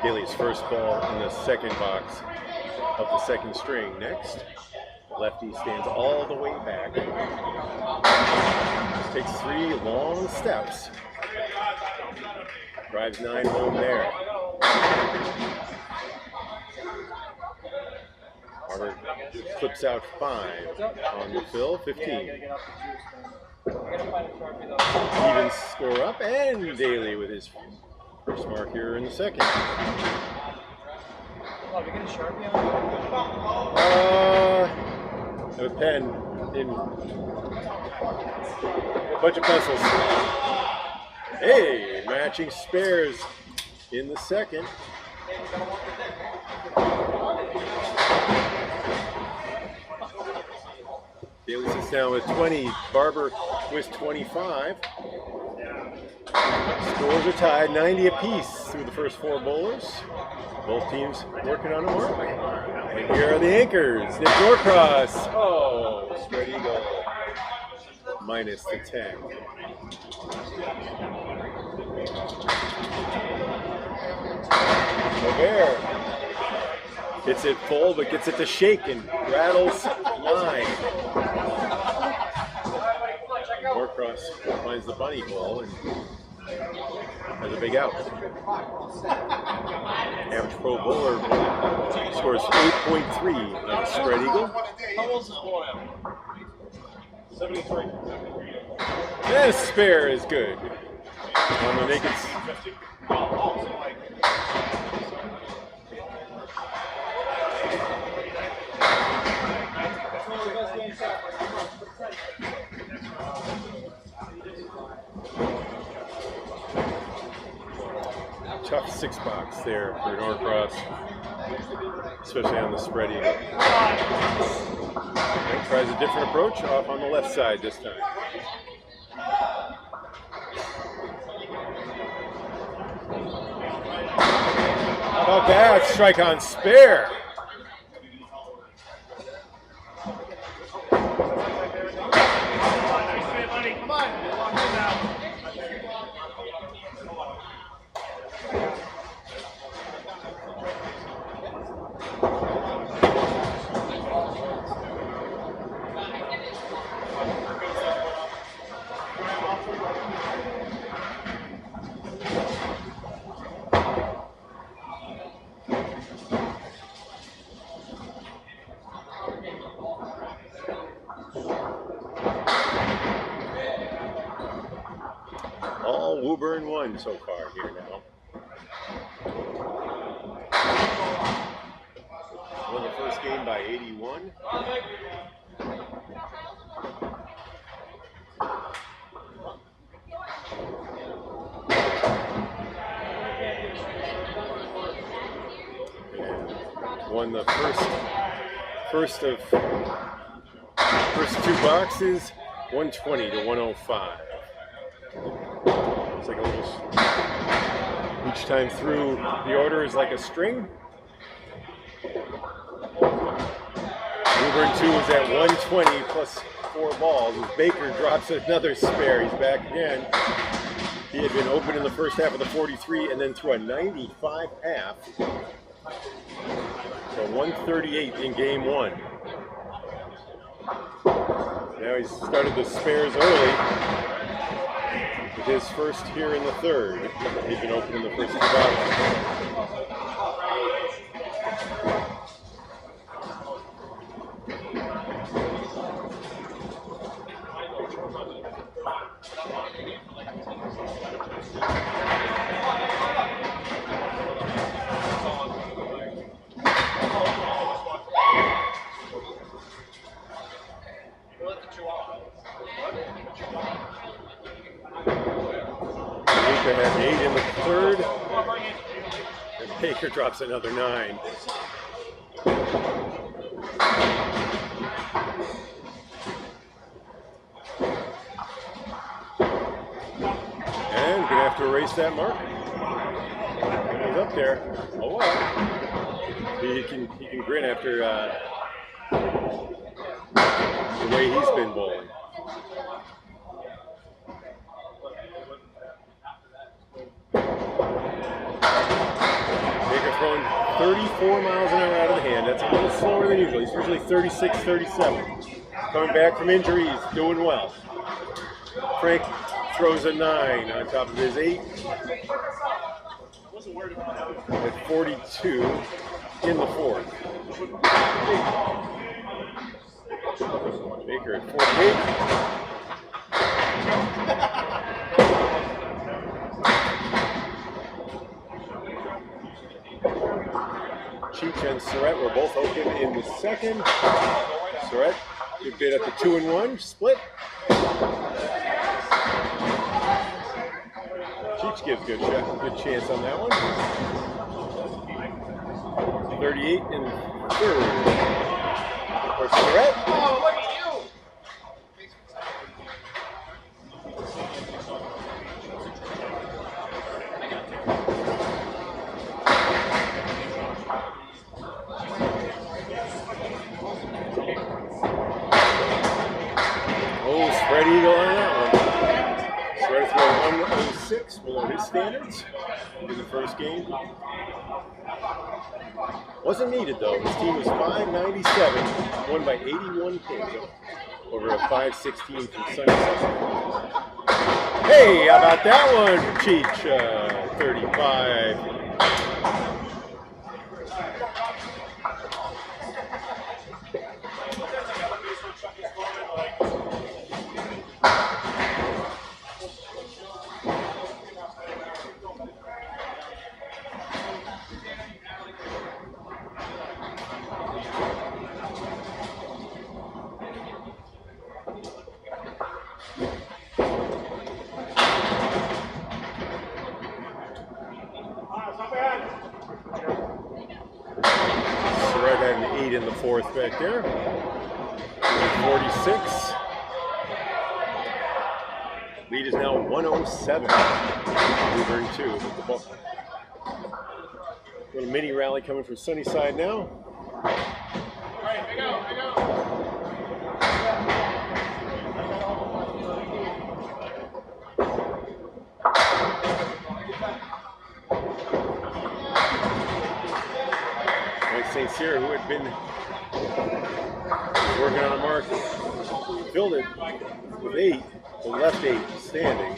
A: Daly's first ball in the second box of the second string. Next, lefty stands all the way back. Just takes 3 long steps. Drives 9 home there. Barber clips out 5 on the fill, 15. Even score up, and Daly with his first mark here in the second. A pen in a bunch of pencils. Hey, matching spares in the second. Daly sits down with 20. Barber with 25. Scores are tied, 90 apiece through the first 4 bowlers. Both teams working on a mark. And here are the anchors. Nick Norcross. Oh, spread eagle. Minus the 10. Gobert hits it full, but gets it to shake and rattles 9. Norcross finds the bunny ball and has a big out. Average pro bowler scores 8.3 on a spread eagle.
B: 73.
A: And a spare is good. On the naked. Tough 6-box there for Norcross, especially on the spread eagle. And tries a different approach off on the left side this time. How about that? Strike on spare. All Woburn won so far here now. Won the first game by 81. And won the first two boxes, 120 to 105. It's like a little, each time through the order is like a string. Woburn 2 is at 120 plus 4 balls. As Baker drops another spare, he's back again. He had been open in the first half of the 43 and then threw a 95 half. So 138 in game 1. Now he's started the spares early. His first here in the third. He's been open in the first 2 boxes. Had 8 in the third, and Baker drops another 9. And gonna have to erase that mark. He's up there. Oh well. He can grin after the way he's been bowling. Throwing 34 miles an hour out of the hand. That's a little slower than usual. He's usually 36, 37. Coming back from injury, he's doing well. Frank throws a 9 on top of his 8. At 42 in the 4th. Baker at 48. Cheech and Surratt were both open in the second. Surratt, good bit at the 2-1 split. Cheech gives good chance on that one. 38 in third. For Surratt.
B: Oh, look at you!
A: Spread eagle on that one. Spread throw 106 below his standards in the first game. Wasn't needed though. His team was 597, won by 81 points over a 516 from Sunnyside. Hey, how about that one for Cheech? 35. fourth back there. 46. Lead is now 107. Woburn 2 with the ball. Little mini rally coming from Sunnyside now. St. Cyr, who had been working on a mark, filled it with 8, the left 8 standing.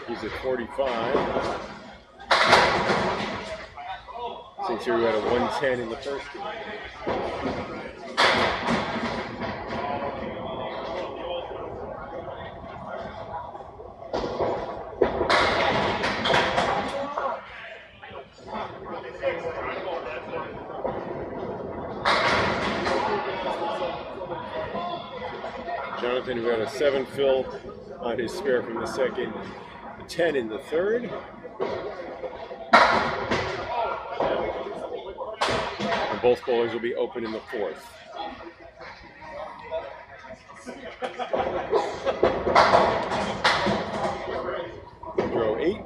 A: He's at 45. St. Cyr, who had a 110 in the first game. Jonathan, who had a 7 fill on his spare from the second, a 10 in the third. And both bowlers will be open in the fourth. Throw 8,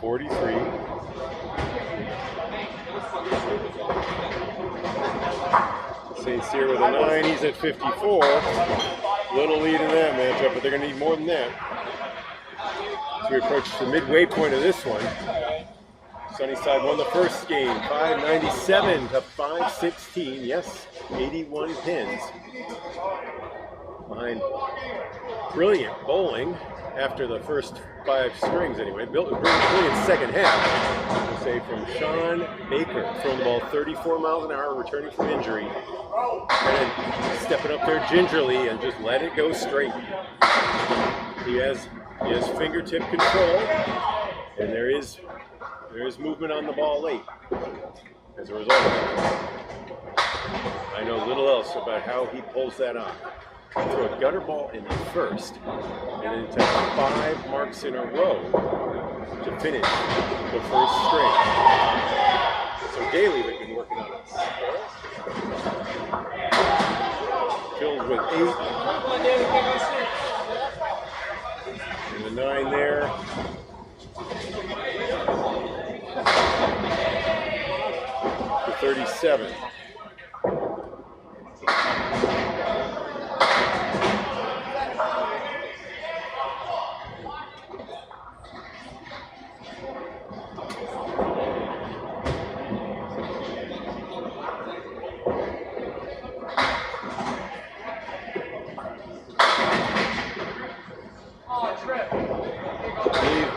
A: 43. St. Cyr with a 9, he's at 54. Little lead in that matchup, but they're going to need more than that. As we approach the midway point of this one, Sunnyside won the first game, 597 to 516. Yes, 81 pins. Behind brilliant bowling after the first 5 strings anyway. Brilliant second half, we'll say, from Sean Baker, throwing the ball 34 miles an hour, returning from injury. And then stepping up there gingerly and just let it go straight. He has fingertip control, and there is movement on the ball late as a result of that. I know little else about how he pulls that off. Throw a gutter ball in the first, and then it takes 5 marks in a row to finish the first string. So daily they've been working on it. Filled with 8. And the 9 there. For 37.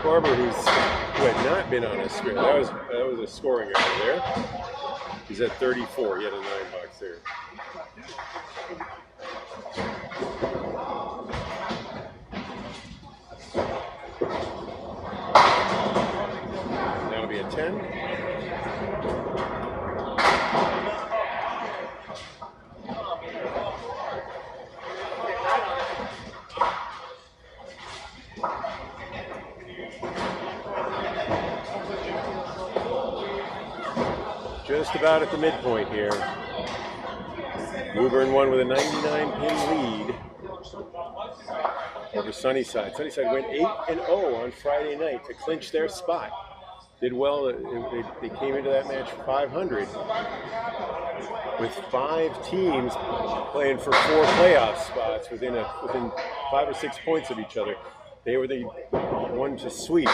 A: Barber, who had not been on a screen. That was a scoring error there. He's at 34. He had a 9 box there. That'll be a 10. Just about at the midpoint here. Woburn won with a 99-pin lead over Sunnyside. Sunnyside went 8-0 on Friday night to clinch their spot. Did well. They came into that match 500 with 5 teams playing for 4 playoff spots within 5 or 6 points of each other. They were the one to sweep.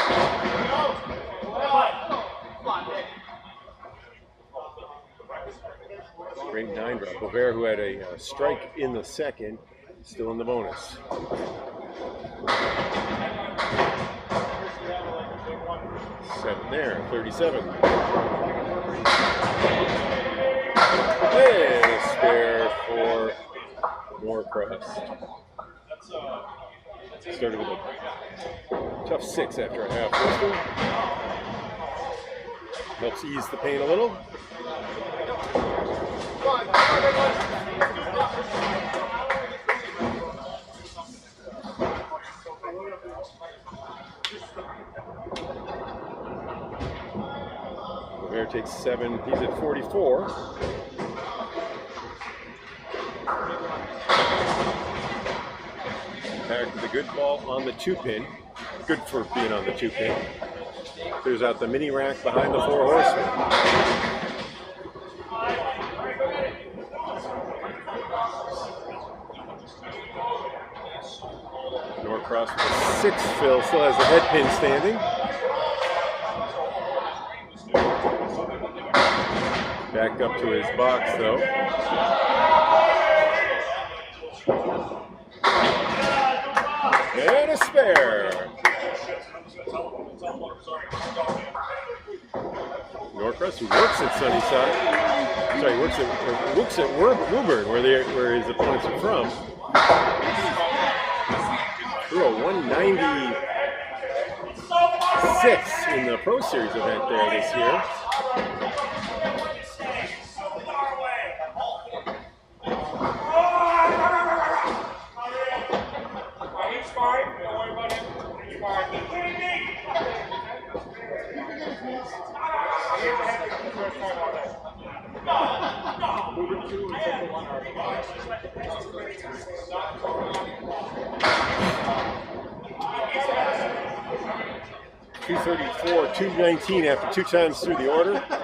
A: Great 9 drop. Bover, who had a strike in the second, still in the bonus. Seven there, 37. And a spare for more crust. Started with a tough 6 after a half whistle. Helps ease the pain a little. Bear takes 7. He's at 44. Back with a good ball on the 2-pin. Good for being on the 2-pin. Clears out the mini rack behind the 4 horsemen. Norcross with a 6 fill, still has the head pin standing. Back up to his box though. And a spare. Norcross, who works at Sunnyside. Sorry, he works at Woburn, where his opponents are from. Threw a 196 in the Pro Series event there this year. .234, 219 after 2 times through the order.
D: What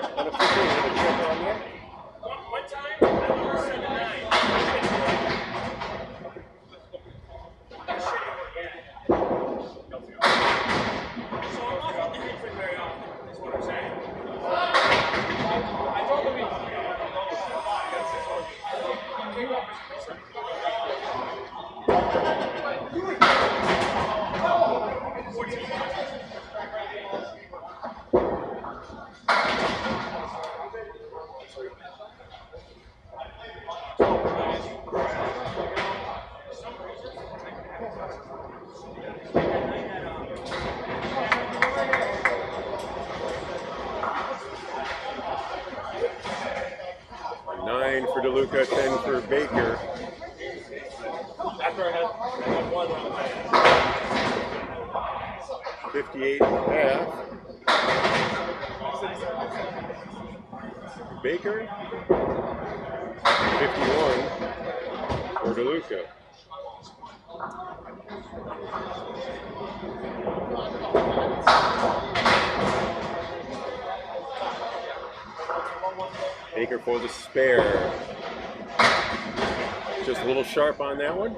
D: time? 7:09. So I'm not on the hit for very often, is what I'm saying. I told him
A: For DeLuca, 10 for Baker.
D: after I had one round.
A: 58.5. Baker. 51 for DeLuca. Baker for the spare. Just a little sharp on that one.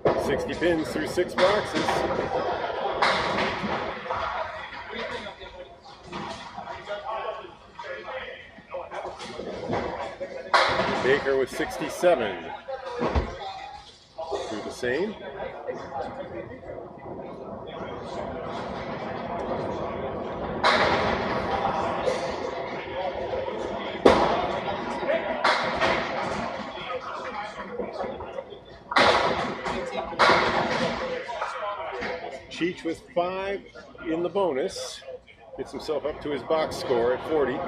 A: $60 pins through 6 boxes. Baker with 67. Do the same. Cheech with 5 in the bonus. Gets himself up to his box score at 40.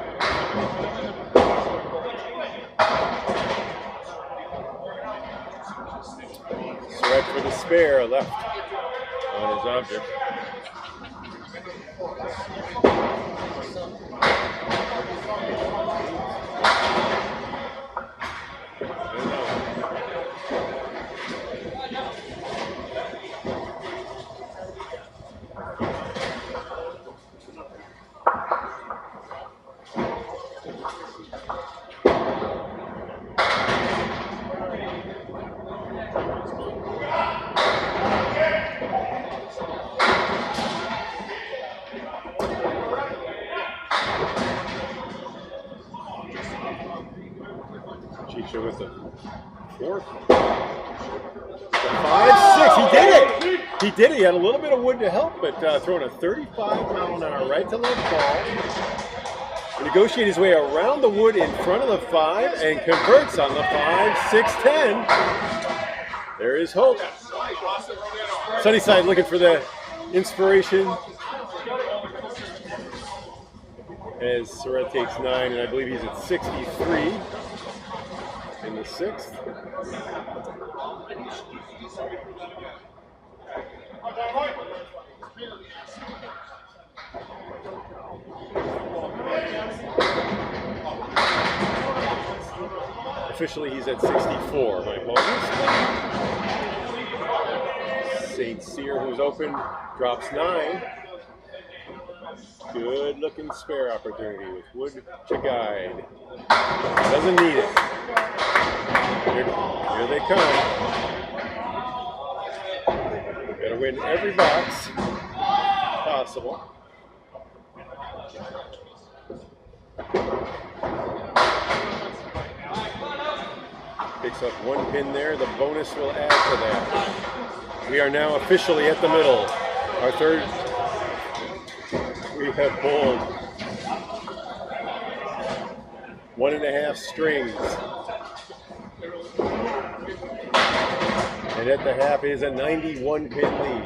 A: Surratt for the spare left on his object. With the 4th. The 5-6. He did it! He did it. He had a little bit of wood to help, but throwing a 35-mile-an-hour right to left ball. He negotiated his way around the wood in front of the 5 and converts on the 5-6-10. There is hope. Sunnyside looking for the inspiration. As Surratt takes 9, and I believe he's at 63. In the 6th. Officially, he's at 64. My apologies. St. Cyr, who's open, drops 9. Good looking spare opportunity with Wood to guide. Doesn't need it. Here they come. Gotta win every box possible. Picks up 1 pin there. The bonus will add to that. We are now officially at the middle. Our third. We have bowled 1.5 strings. And at the half is a 91 pin lead.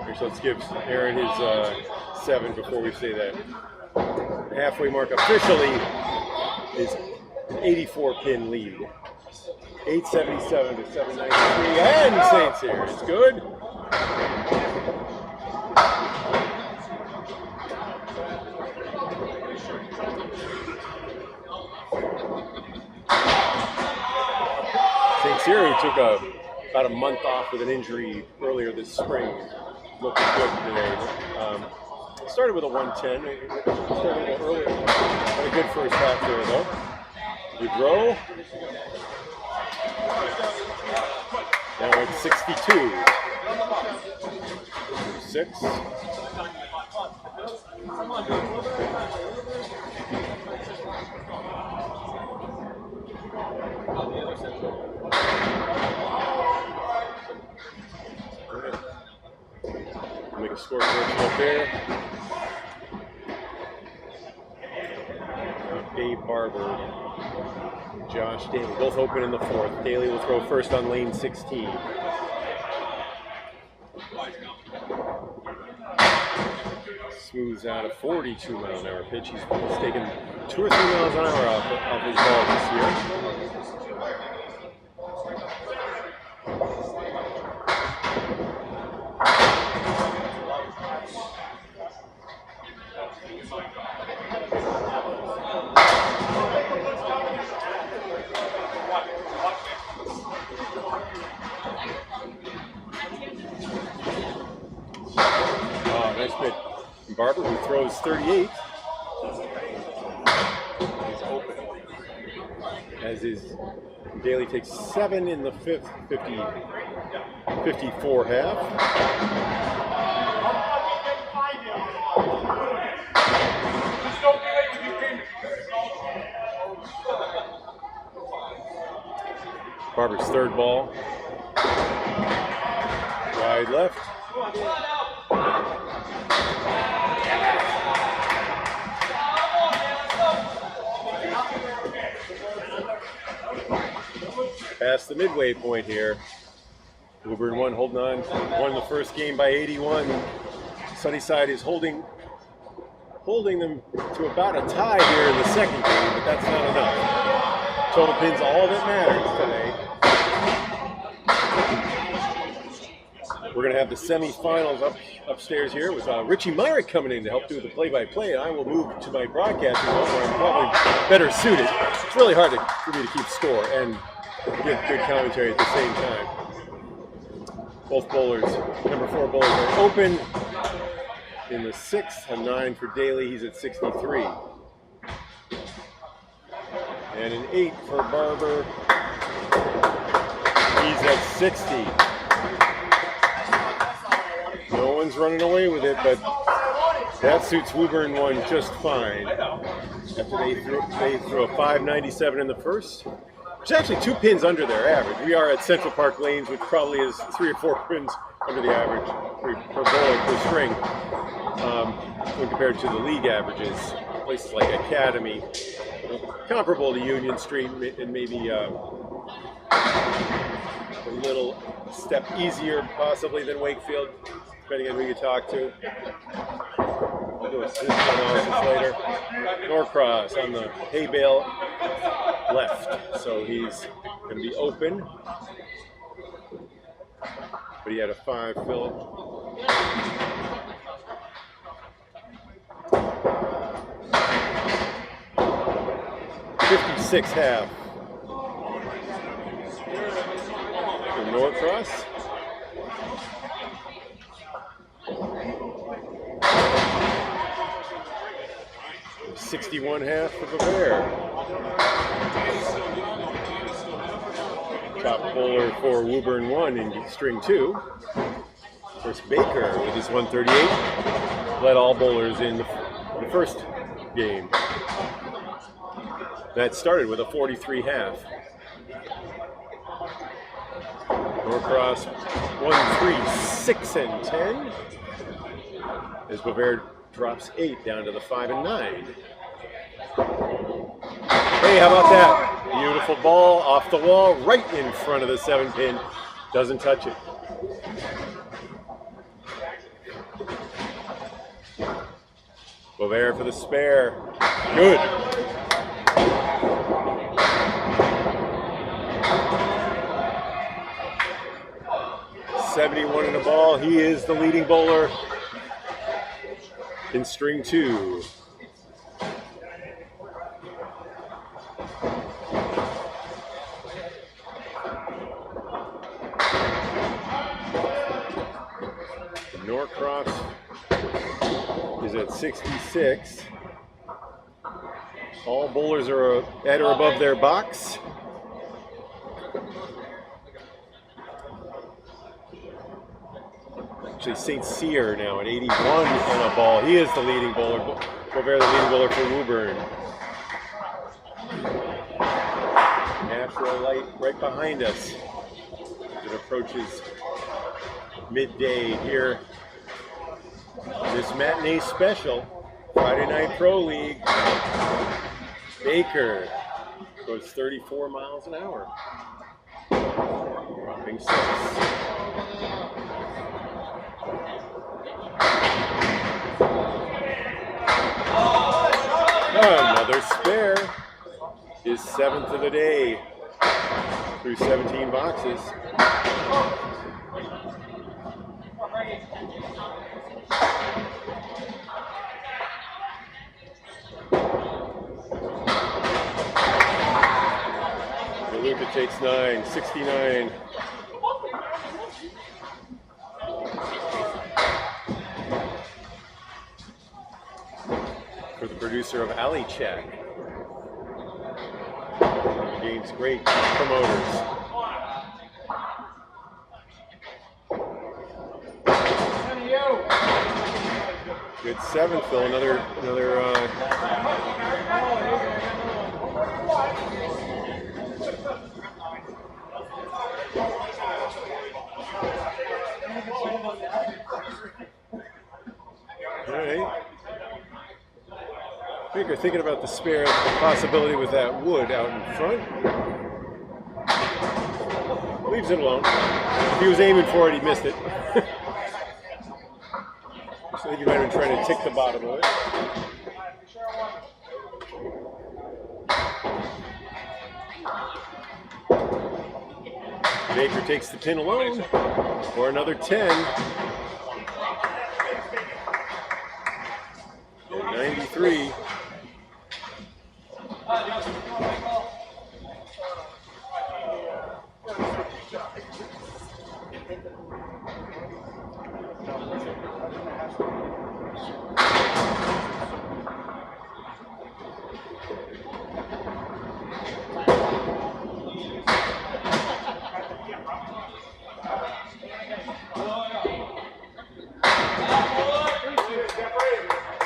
A: Here, so let's give Aaron his 7 before we say that. Halfway mark officially is an 84 pin lead. 877 to 793, and St. Cyr is good. St. Cyr, who took about a month off with an injury earlier this spring, looking good today. Started with a 110. Started a little earlier. Had a good first half there, though. Woodrow. Now we're at 62. 6. Make a score correction up there. Dave Barber, Josh Daly, both open in the 4th. Daly will throw first on lane 16. Smooths out a 42-mile-an-hour pitch. He's taken 2 or 3 miles an hour off his ball this year. Barber, who throws 38, is open. As is Daly takes 7 in the 5th, 54 half. Barber's 3rd ball. Wide left. Past the midway point here. Woburn 1 holding on. Won the first game by 81. Sunnyside is holding them to about a tie here in the second game, but that's not enough. Total pins all that matters today. We're going to have the semifinals upstairs here with Richie Myrick coming in to help do the play-by-play, and I will move to my broadcasting role where I'm probably better suited. It's really hard for me to keep score and give good commentary at the same time. Both bowlers, number 4 bowlers are open in the 6th, a 9 for Daly, he's at 63. And an 8 for Barber, he's at 60. No one's running away with it, but that suits Woburn 1 just fine. After they threw a 597 in the first. It's actually 2 pins under their average. We are at Central Park Lanes, which probably is 3 or 4 pins under the average per bowler per string when compared to the league averages. Places like Academy, comparable to Union Street, and maybe a little step easier possibly than Wakefield, depending on who you talk to. We'll do a analysis later. Norcross on the hay bale left, so he's Going to be open. But he had a 5 fill. .56 half. For Norcross. 61 half for Bavair. Top bowler for Woburn 1 in string 2. Of course, Baker with his 138 led all bowlers in the first game. That started with a 43 half. Norcross 1, 3, 6, and 10. As Bavair drops 8 down to the 5 and 9. Hey, how about that? Beautiful ball off the wall, right in front of the 7 pin. Doesn't touch it. Bavair for the spare. Good. .71 in the ball. He is the leading bowler in string 2. Norcross is at 66. All bowlers are at or above their box. Actually, St. Cyr now at 81 on a ball. He is the leading bowler. Bavair, the leading bowler for Woburn. Natural light right behind us as it approaches midday here. This matinee special, Friday Night Pro League. Baker goes 34 miles an hour. Dropping 6. Another spare. His 7th of the day through 17 boxes. DeLuca takes 9, 69. For the producer of Alley Chat. The game's great promoters. Good 7th, Phil. Another. All right. Baker thinking about the spare, the possibility with that wood out in front. Leaves it alone. If he was aiming for it, he missed it. I think he might have been trying to tick the bottom of it. Baker takes the pin alone for another 10. And 93.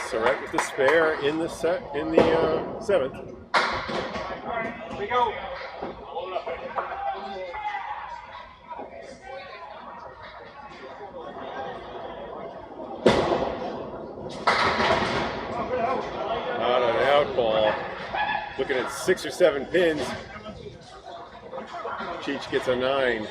A: Surrett with the spare in the 7th.
D: Here we go.
A: Out of the out ball. Looking at 6 or 7 pins. Cheech gets a 9.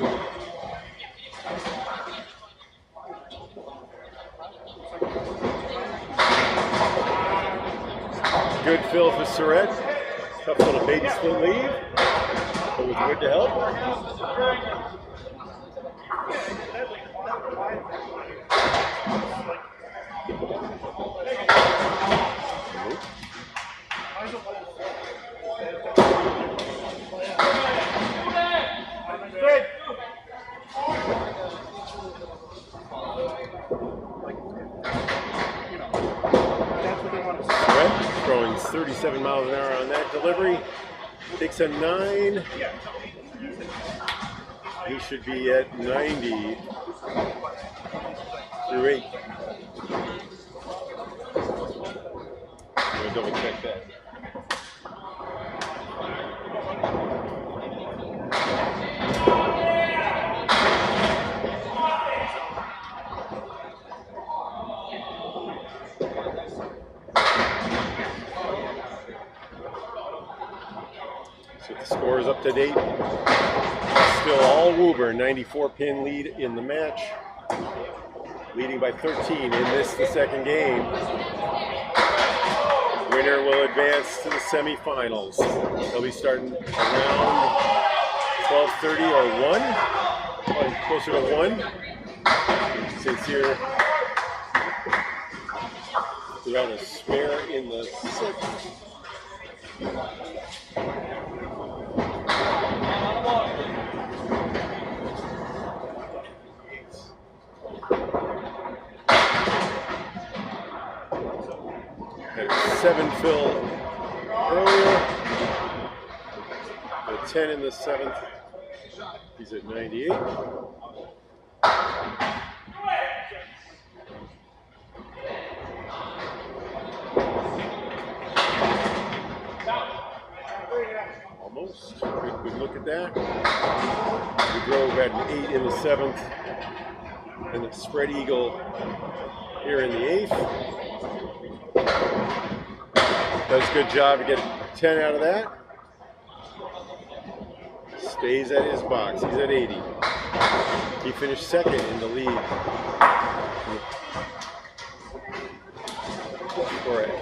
A: Good fill for Surrett. Tough little baby split lead. But with wood to help. Brett throwing 37 miles an hour on that delivery. Takes a 9. He should be at 90 through 8. I'm going to double check that. So the score is up to date. Still all Woburn, 94-pin lead in the match. Leading by 13 in this, the second game. Winner will advance to the semifinals. They'll be starting around 12:30 or 1, or closer to 1. Since here, without a spare in the 6th. Had a 7 fill earlier, a 10 in the 7th. He's at 98. Almost. Good look at that. The Grove had an 8 in the 7th, and the spread eagle here in the 8th. Does a good job to get 10 out of that. Stays at his box. He's at 80. He finished second in the lead.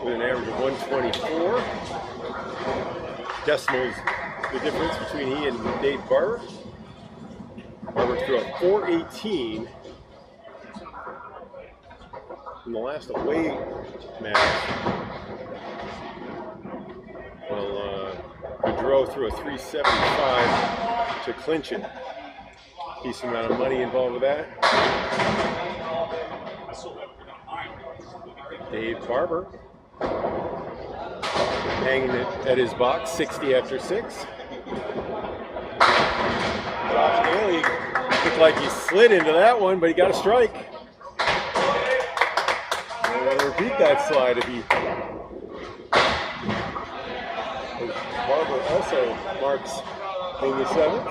A: With an average of 124. Decimals the difference between he and Dave Barber. Barber threw a 418 in the last away match. Well, Goudreau threw a 375 to clinch it. Decent amount of money involved with that. Dave Barber hanging it at his box, 60 after 6. Josh Daly looked like he slid into that one, but he got a strike. I'm going to repeat that slide if he... Barber also marks in the 7th.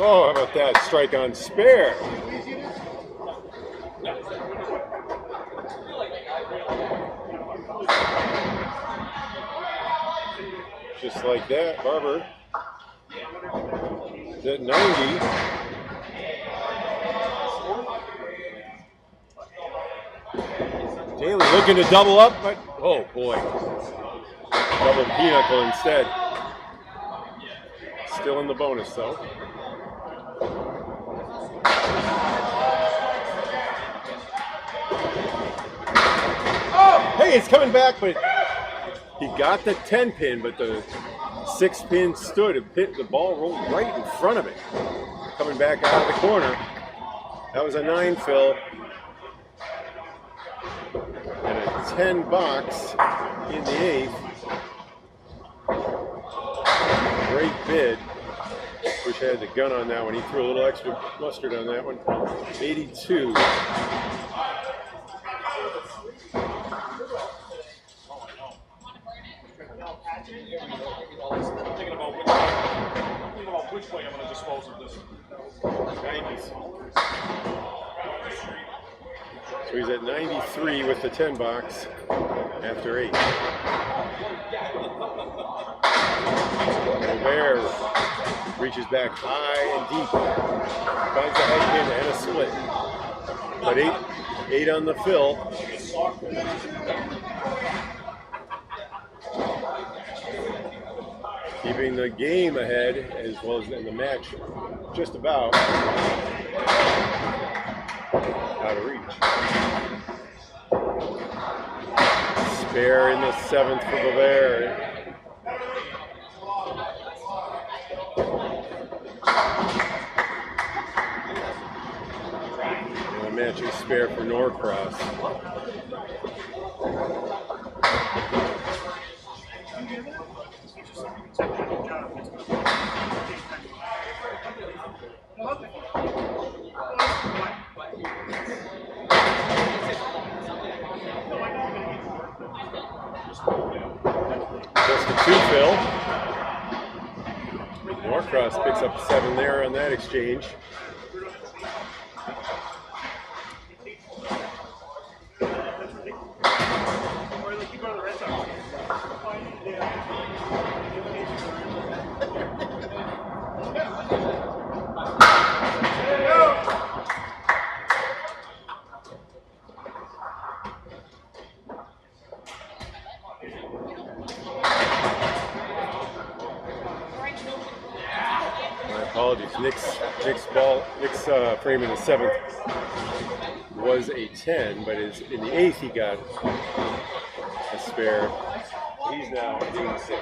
A: Oh, how about that strike on spare? Just like that, Barber is at 90. Daly looking to double up, but oh boy, double pinochle instead. Still in the bonus though. Hey, it's coming back, but he got the 10 pin, but the 6 pin stood and the ball rolled right in front of it. Coming back out of the corner. That was a 9 fill. And a 10 box in the 8th. Great bid. Wish I had the gun on that one. He threw a little extra mustard on that one. 82.
D: Thinking about which way I'm going to dispose of this.
A: 90s. So he's at 93 with the 10 box after 8. Gobert reaches back high and deep. Finds a head pin and a split. But eight on the fill. Keeping the game ahead as well as in the match just about out of reach. Spare in the 7th for Gobert. And a matching spare for Norcross. Just a 2 fill. Norcross picks up 7 there on that exchange. Apologies. Nick's frame in the 7th was a 10, but in the 8th he got a spare. He's now doing 6.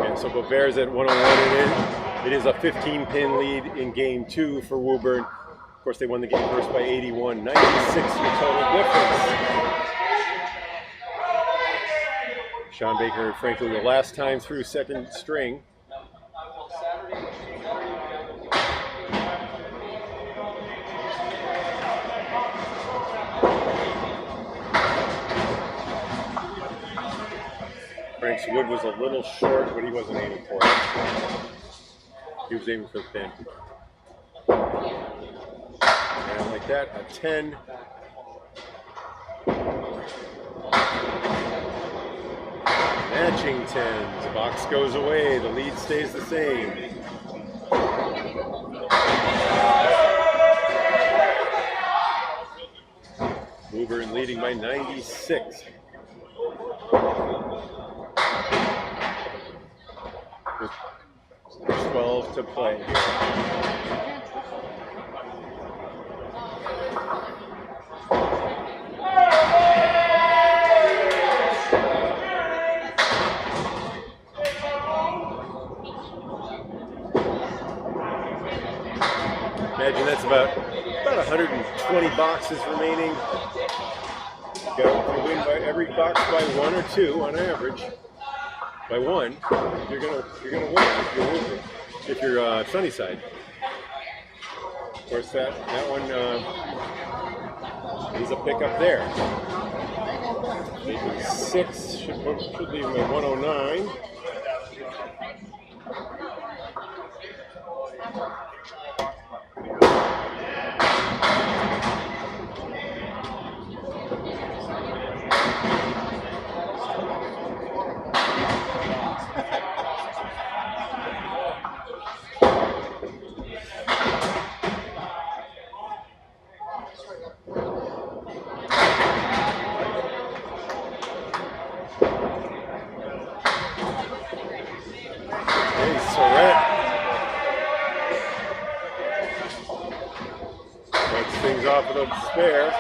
A: And so Gobert's at 101 and in. It is a 15-pin lead in game 2 for Woburn. Of course, they won the game first by 81. 96 your total difference. Sean Baker, frankly, the last time through second string. Frank's wood was a little short, but he wasn't aiming for it. He was aiming for the pin. And like that, a 10. Matching 10s. The box goes away. The lead stays the same. Woburn leading by 96. With 12 to play here. Imagine that's about 120 boxes remaining. You got to win by every box by 1 or 2 on average. By 1, you're gonna win if you're Sunnyside. Of course, that one is a pickup there. Maybe 6 should be my 109. Things off of the spare.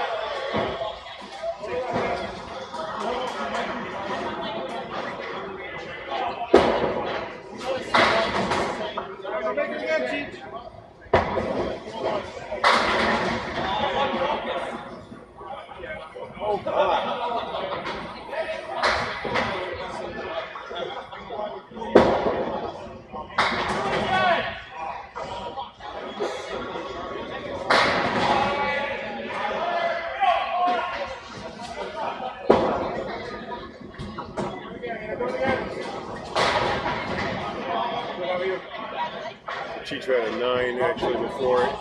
A: Chicho had a 9 actually before it.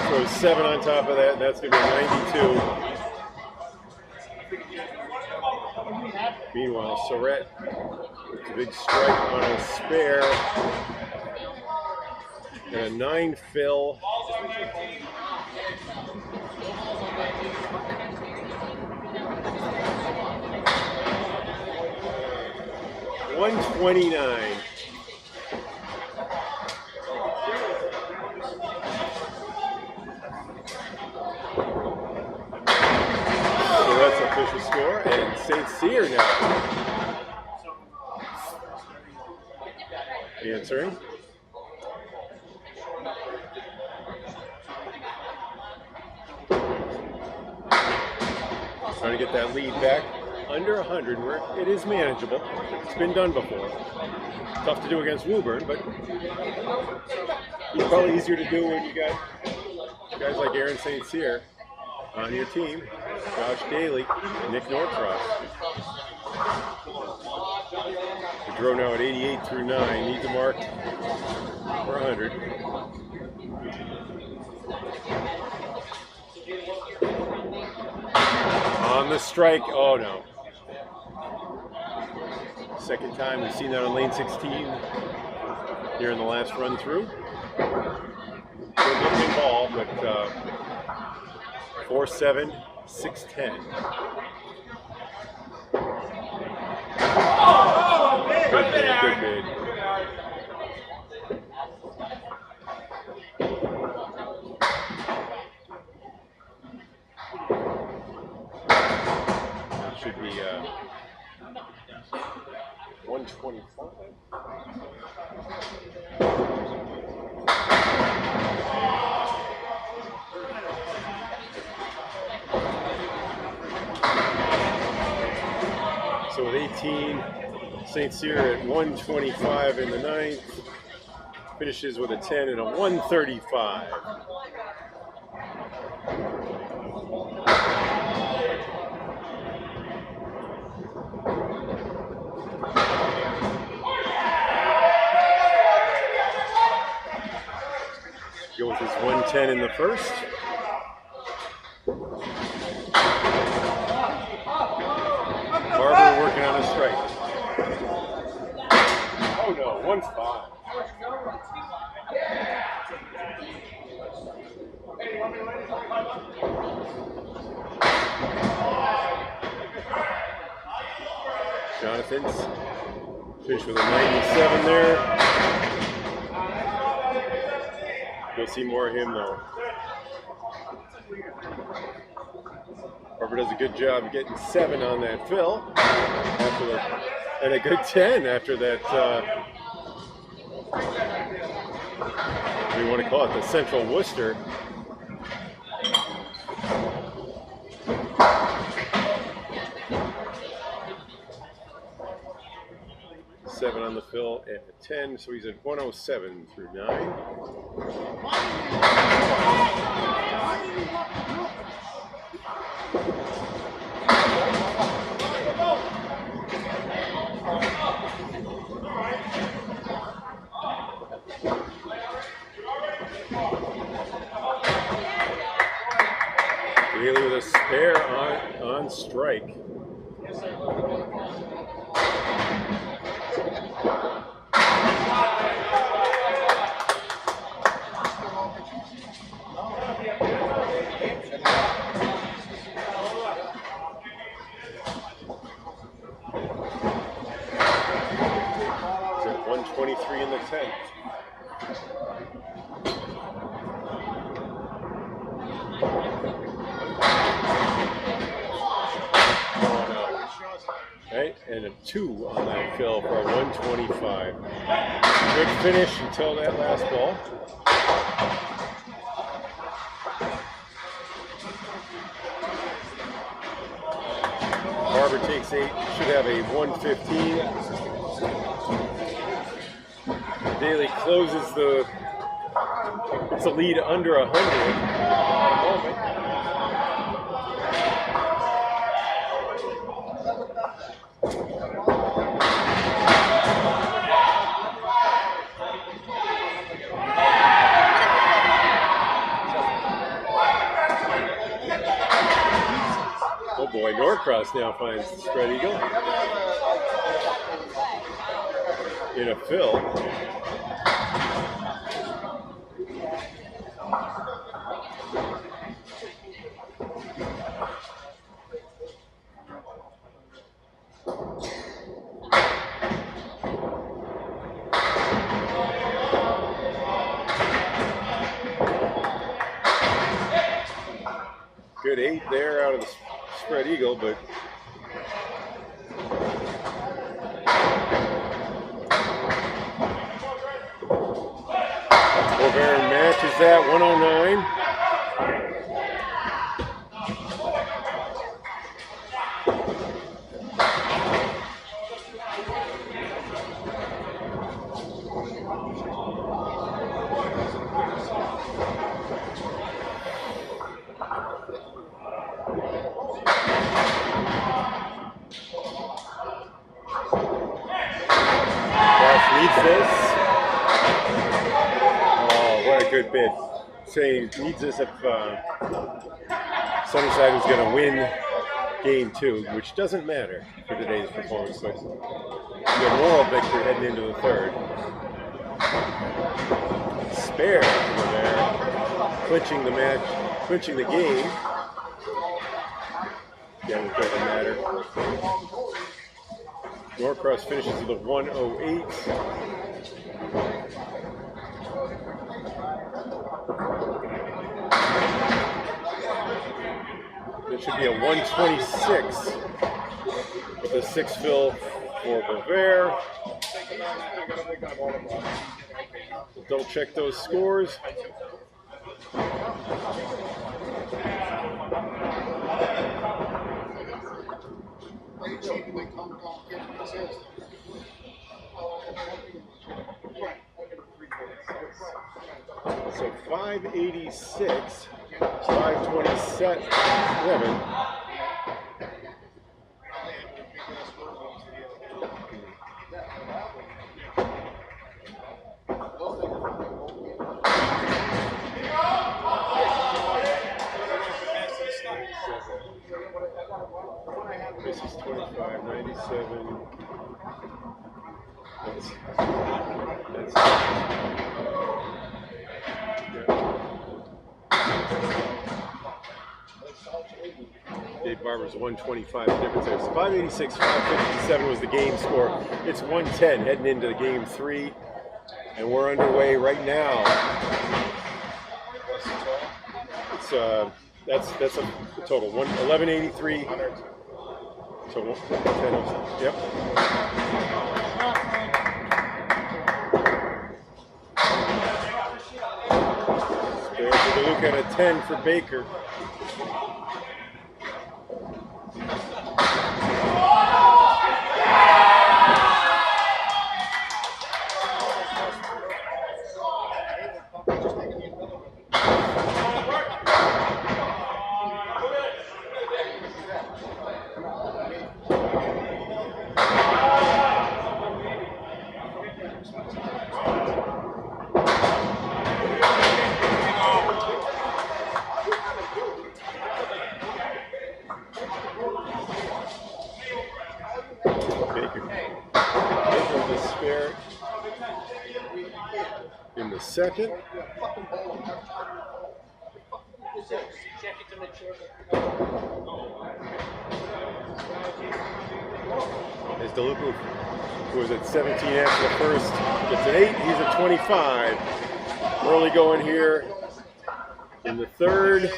A: So 7 on top of that, and that's going to be a 92. Meanwhile, Surratt with the big strike on a spare. And a 9 fill. $129. So that's official score, and St. Cyr now answering. Trying to get that lead back under 100, where it is manageable. It's been done before. Tough to do against Woburn, but it's probably easier to do when you got guys like Aaron St. Cyr on your team, Josh Daly, and Nick Norcross. The draw now at 88 through 9, needs a mark for 100. On the strike, oh no. Second time we've seen that on lane 16 here in the last run through. Good looking ball, but 4-7, 6-10. Good bid, good bid. Should be 125. So with 18, St. Cyr at 125 in the 9th, finishes with a 10 and a 135. Go with his 110 in the first. Barber working on a strike. Oh no, 1-5. Jonathan's finished with a 97 there. You'll see more of him though. Barber does a good job of getting 7 on that fill, and a good 10 after that. What do you want to call it? The Central Worcester. Seven on the fill and a 10, so he's at 107 through 9. Daly with a spare on strike. He's at 123 in the 10th. Right, and a 2 on that fill for a 125. Good finish until that last ball. Barber takes 8, should have a 115. Daly closes it's a lead under 100 at the moment. Boy, Norcross now finds the spread eagle in a fill. Good 8 there out of the spread eagle, but Woburn matches that 109. Needs this. Oh, what a good bid. Saying needs this if Sunnyside was going to win game 2, which doesn't matter for today's performance. But the moral victory heading into the third. Spare over there, clinching the match, clinching the game. Again, it doesn't matter. Norcross finishes with a 108. It should be a 126 with a 6 fill for Bover. Double check those scores. So 586, 527. This is 2597. That's Dave Barber's 125 difference there. So 586, 557 was the game score. It's 110 heading into game 3, and we're underway right now. It's that's a total 1183. So 110. Yep. Spare for the Luke and a 10 for Baker. In the second. As DeLuca, who was at 17 after the first, gets an 8, he's at 25. Early going here in the third.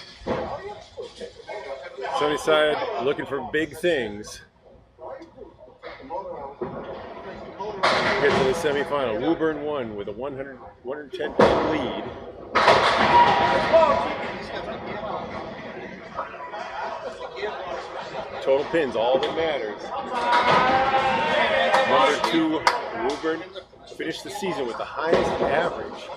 A: Sunnyside looking for big things. Get to the semifinal. Woburn won with a 110 point lead. Total pins, all that matters. Number 2, Woburn finished the season with the highest average.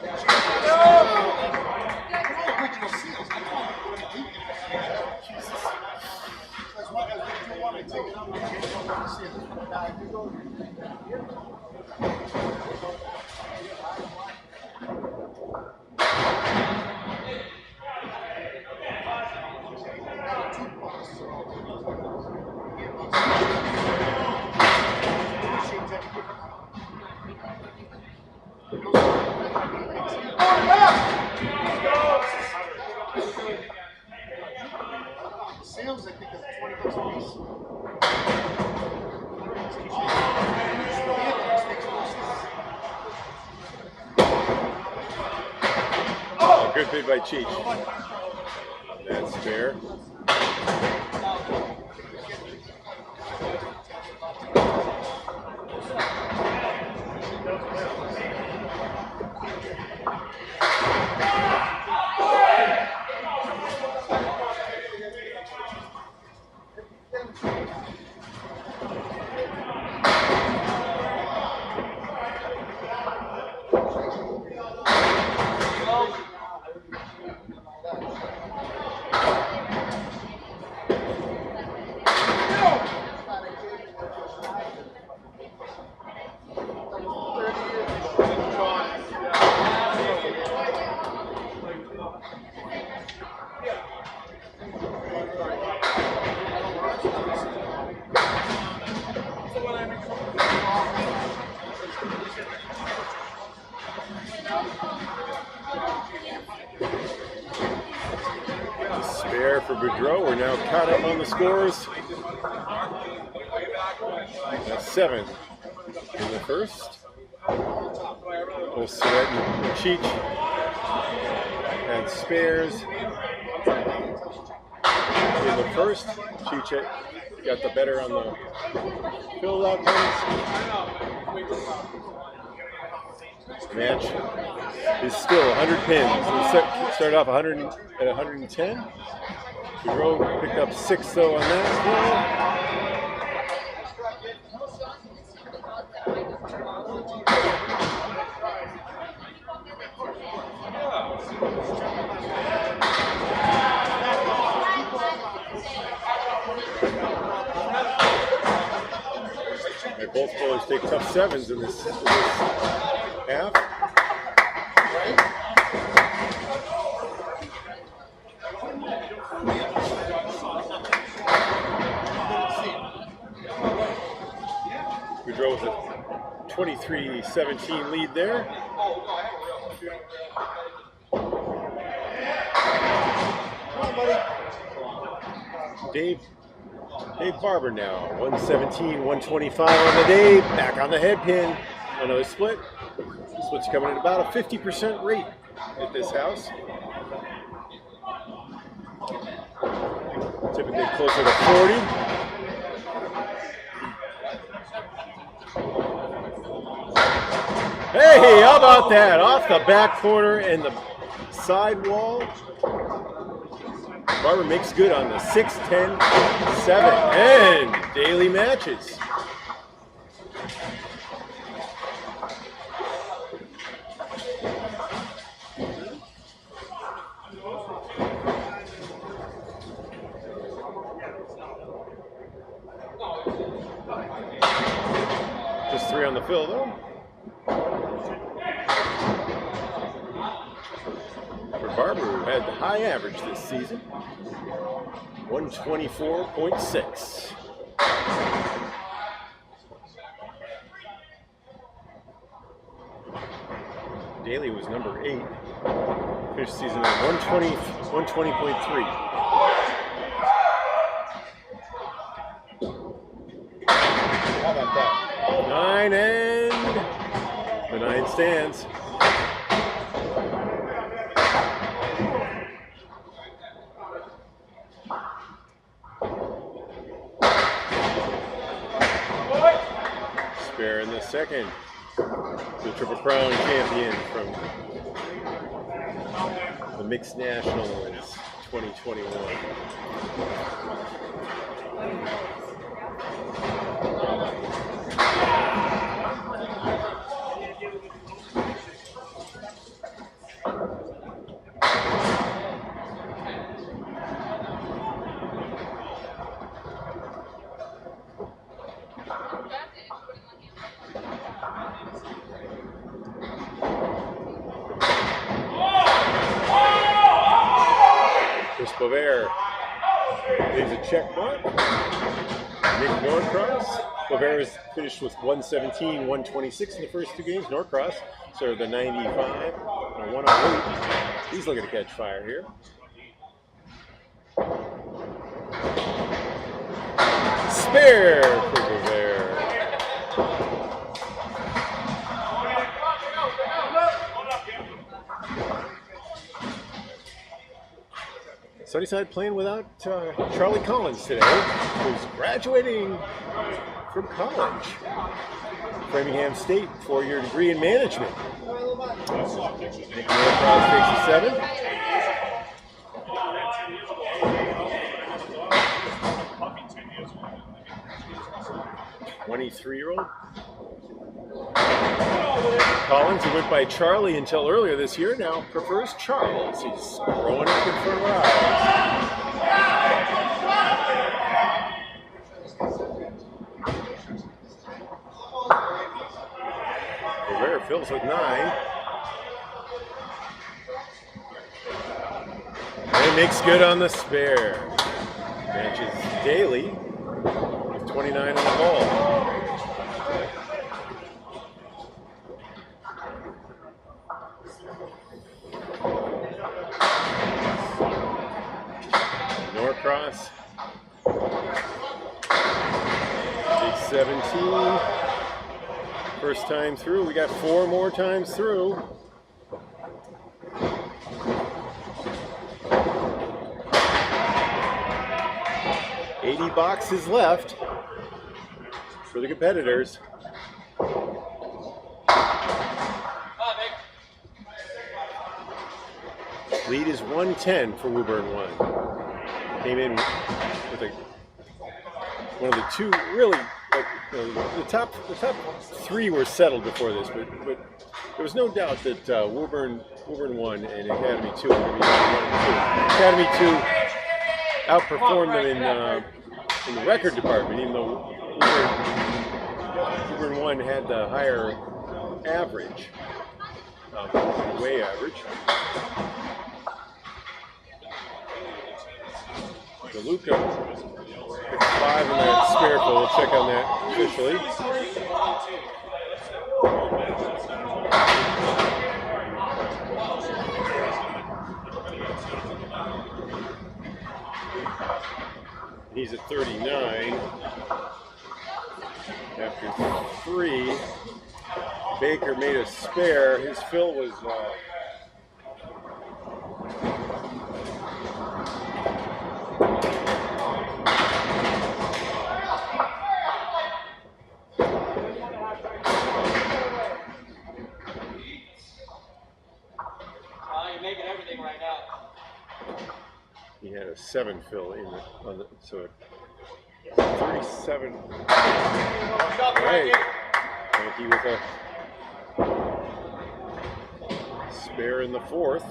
B: pounds, I think it's 20 bucks a piece.
A: Oh, good bid by Cheech. That's fair. Spare for Boudreau. We're now caught up on the scores. That's 7 in the first. Both Sweat and Cheech had spares in the first. Cheech got the better on the fill outcomes. Match is still 100 pins. We started off 100 at 110. Boudreau picked up 6 though on that. Both bowlers take tough 7s in this half. Boudreau with a 23-17 lead there. Dave Barber now, 117, 125 on the day, back on the head pin. Another split. Split's coming at about a 50% rate at this house. Typically closer to 40. Hey, how about that? Off the back corner and the side wall. Barber makes good on the 6, 10, 7, and daily matches. Just 3 on the fill, though. For Barber, who had the high average this season, 124.6. Daly was number 8. Finished season at 120.3. How about that? 9 and the 9 stands. Spare in the second. The Triple Crown champion from the Mixed Nationals 2021. Bovair leaves a check mark. Nick Norcross. Bovair is finished with 117, 126 in the first 2 games. Norcross started the 95 and a 108. He's looking to catch fire here. spare for Bear. Sunnyside playing without Charlie Collins today, who's graduating from college. Framingham State, 4-year degree in management. Nick Norcross takes a 7. (23-year-old) Collins, who went by Charlie until earlier this year, now prefers Charles. He's growing up in front of our eyes. Rivera fills with 9. And makes good on the spare. Matches Daly with 29 on the ball. Norcross takes 17. First time through. We got 4 more times through. $80 left for the competitors. Lead is 110 for Woburn 1. Came in with one of the two really, the top 3 were settled before this, but there was no doubt that Woburn 1 and Academy 2 were going to be 1 and 2. Academy 2 outperformed them in the record department, even though Woburn 1 had the higher average, way average. DeLuca picked 5 in that spare fill. We'll check on that officially. He's at 39 after 3. Baker made a spare. His fill was
C: You're making everything right now.
A: he had a 7 fill in the, so 37. All right. Frankie with a spare in the 4th.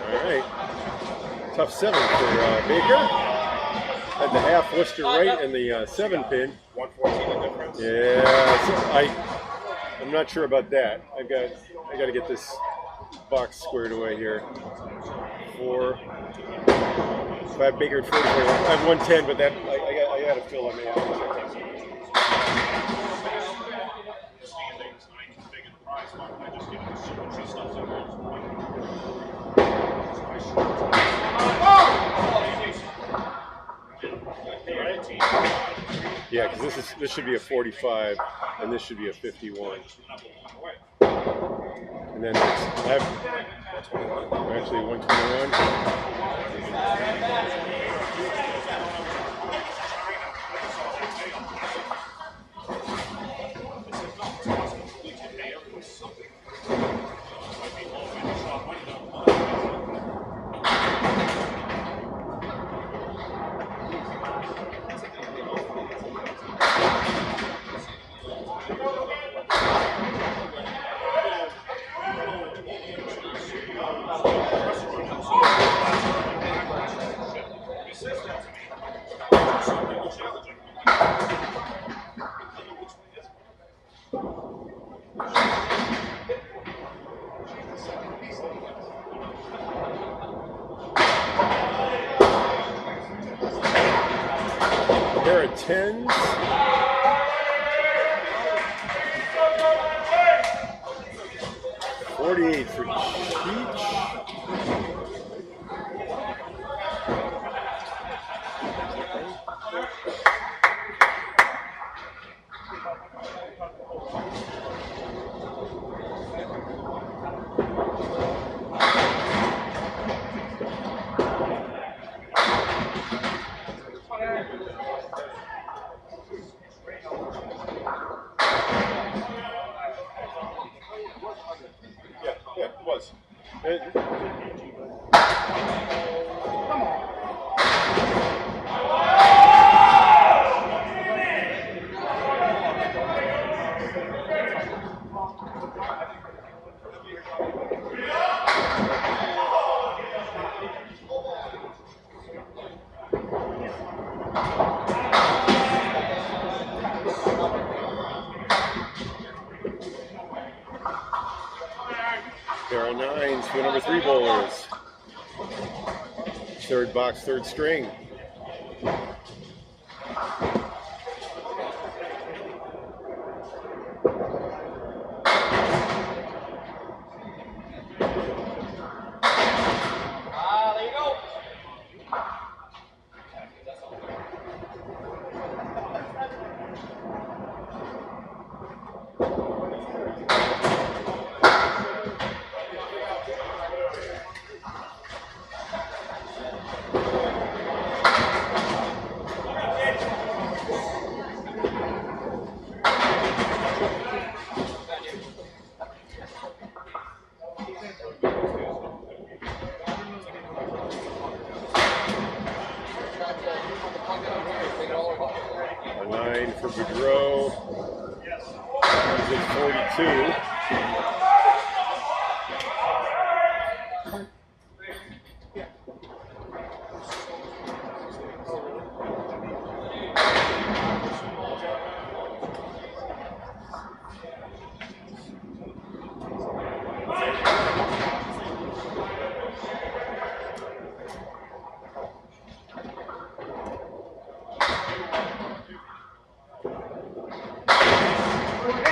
A: All right. Tough 7 for Baker. Had the half Worcester right and the 7 pin.
B: 114 the difference.
A: Yeah, so I'm not sure about that. I got to get this box squared away here. 4, 5 Baker at 44. I have 110, but that I got to fill on that. Yeah, because this should be a 45, and this should be a 51. And then actually 121. Pair of 10s. 48 for Cheech. Yeah, it was. There are 9s for the number 3 bowlers. Third box, third string.
C: There you go.
A: A 9 for Boudreau. Comes at 42.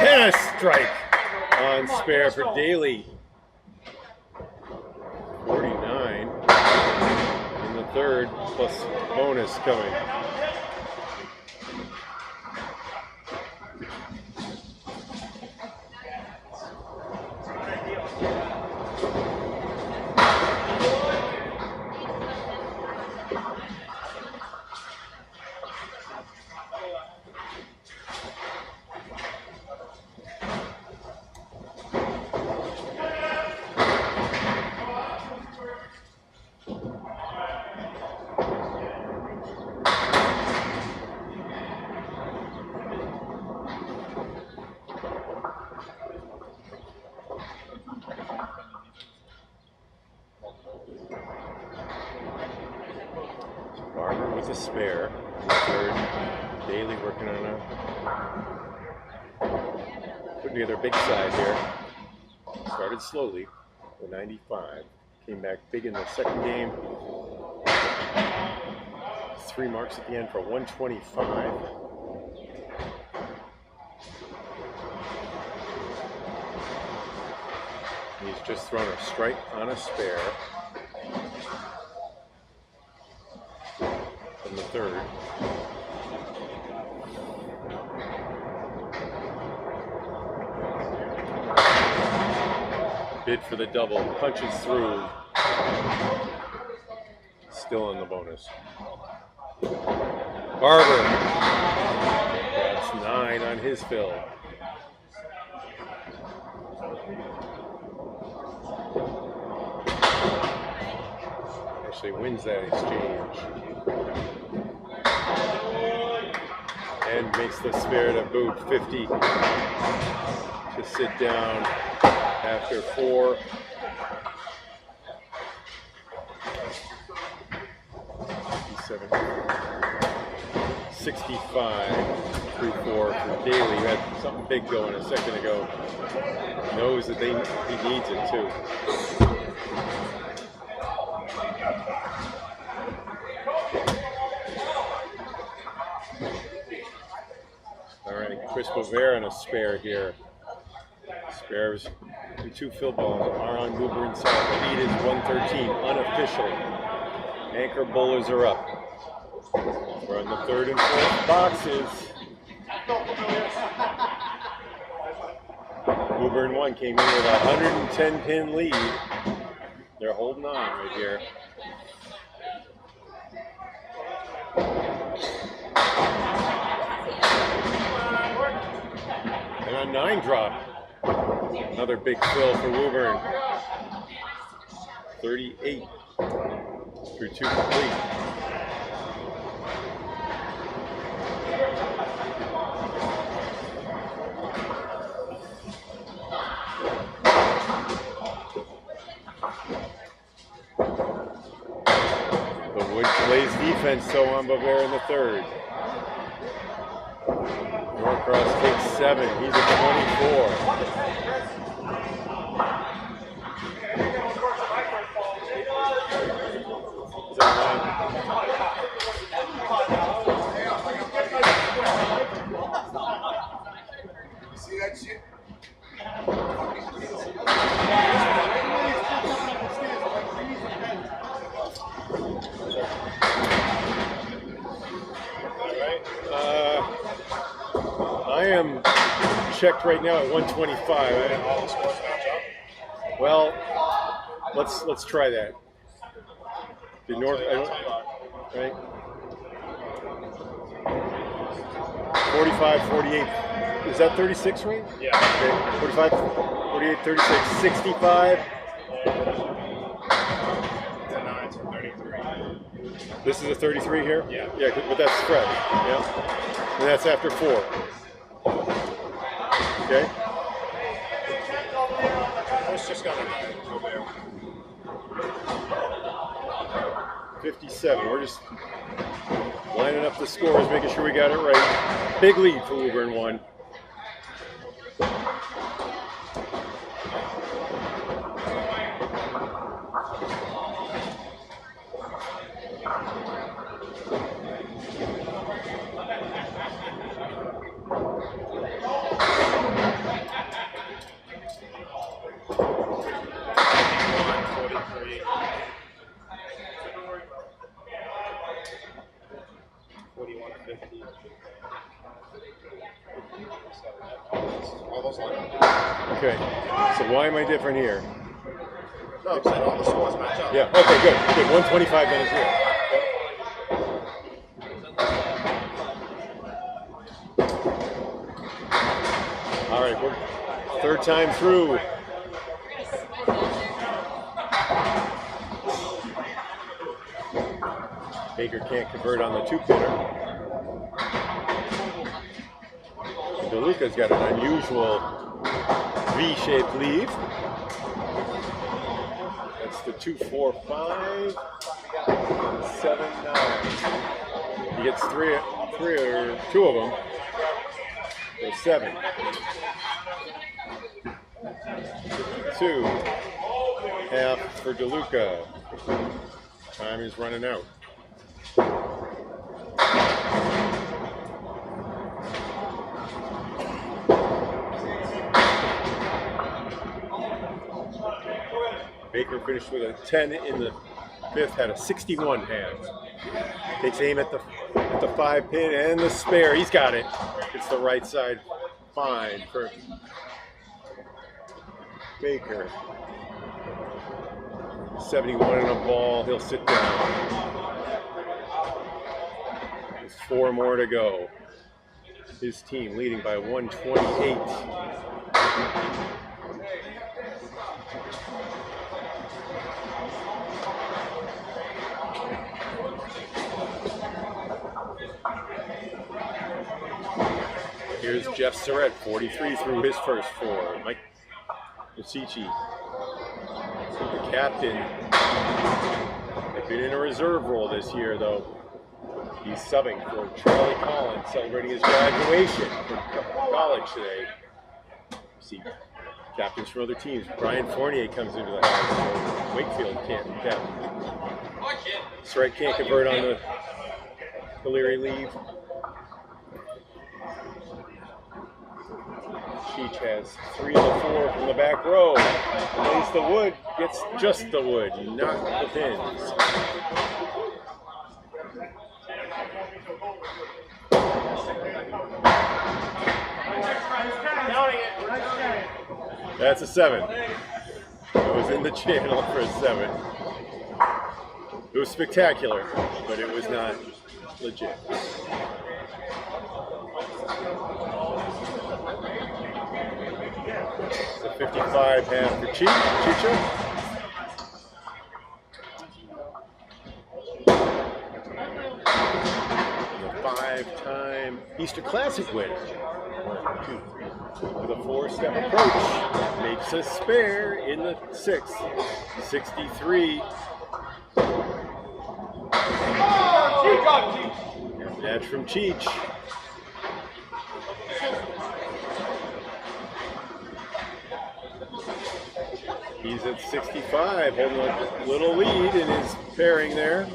A: And a strike on spare for Daly. 49 in the third, plus bonus coming. Barber with a spare in the third. Daly working on putting together a big side here. Started slowly, the 95. Came back big in the second game. 3 marks at the end for 125. He's just thrown a strike on a spare from the third. Bid for the double, punches through. Still in the bonus. Barber. That's 9 on his fill. Actually wins that exchange. And makes the spare to boot 50 to sit down after 4. 65 through 4 for Daly, who had something big going a second ago. Knows that he needs it too. All right, Chris Bover on a spare here. Spares The two field balls are on Woburn's side. The lead is 113, unofficial. Anchor bowlers are up. We're on the third and fourth boxes. Woburn 1 came in with a 110 pin lead. They're holding on right here. And a 9 drop. Another big fill for Woburn. 38 through 2 complete. The Wood plays defense so on Bavaria in the third. Norcross takes 7. He's at 24. He's at 9.
B: See that shit?
A: I am checked right now at 125.
B: All the scores match up.
A: Well, let's try that. The North, right? 45, 48. Is that 36 right?
B: Yeah.
A: Okay. 45, 48, 36, 65.
B: The 9's 33.
A: This is a 33 here?
B: Yeah.
A: Yeah, but that's spread. Yeah. And that's after 4. Okay.
B: I was just gonna go there.
A: 57. We're just lining up the scores, making sure we got it right. Big lead for Woburn 1.
B: All those lines.
A: Okay. So why am I different here?
B: No, I'm saying all the scores match up.
A: Yeah. Okay. Good. Good. 125 then is here. Yep. All right. We're third time through. Baker can't convert on the 2-pitter. DeLuca's got an unusual V-shaped lead. That's the 2-4-5, 7-9. He gets three or 2 of them. So 7. 2. Half for DeLuca. Time is running out. Baker finished with a 10 in the 5th, had a 61 hands. Takes aim at the 5-pin and the spare. He's got it. It's the right side fine for Baker. 71 in a ball. He'll sit down. There's 4 more to go. His team leading by 128. Here's Jeff Surratt, 43 through his first 4. Mike Osici, the captain. They've been in a reserve role this year, though. He's subbing for Charlie Collins, celebrating his graduation from college today. See captains from other teams. Brian Fournier comes into the house. So Wakefield can't be captain. Surratt can't convert on the O'Leary leave. Cheech has 3 of the 4 from the back row. Plays the wood, gets just the wood, not the pins. That's a 7. Goes in the channel for a 7. It was spectacular, but it was not legit. It's a 55 half for Chicha. The 5-time Easter Classic winner. 1, 2, 3. With a 4-step approach. Makes a spare in the 6th. 63. Match from Cheech. He's at 65, holding a little lead in his pairing there.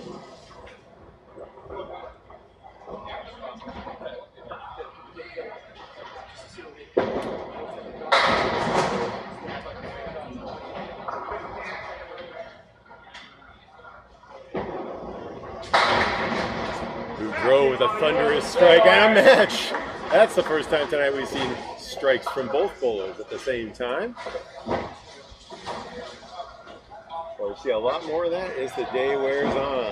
A: Boudreaux with a thunderous strike and a match. That's the first time tonight we've seen strikes from both bowlers at the same time. We'll see a lot more of that as the day wears on.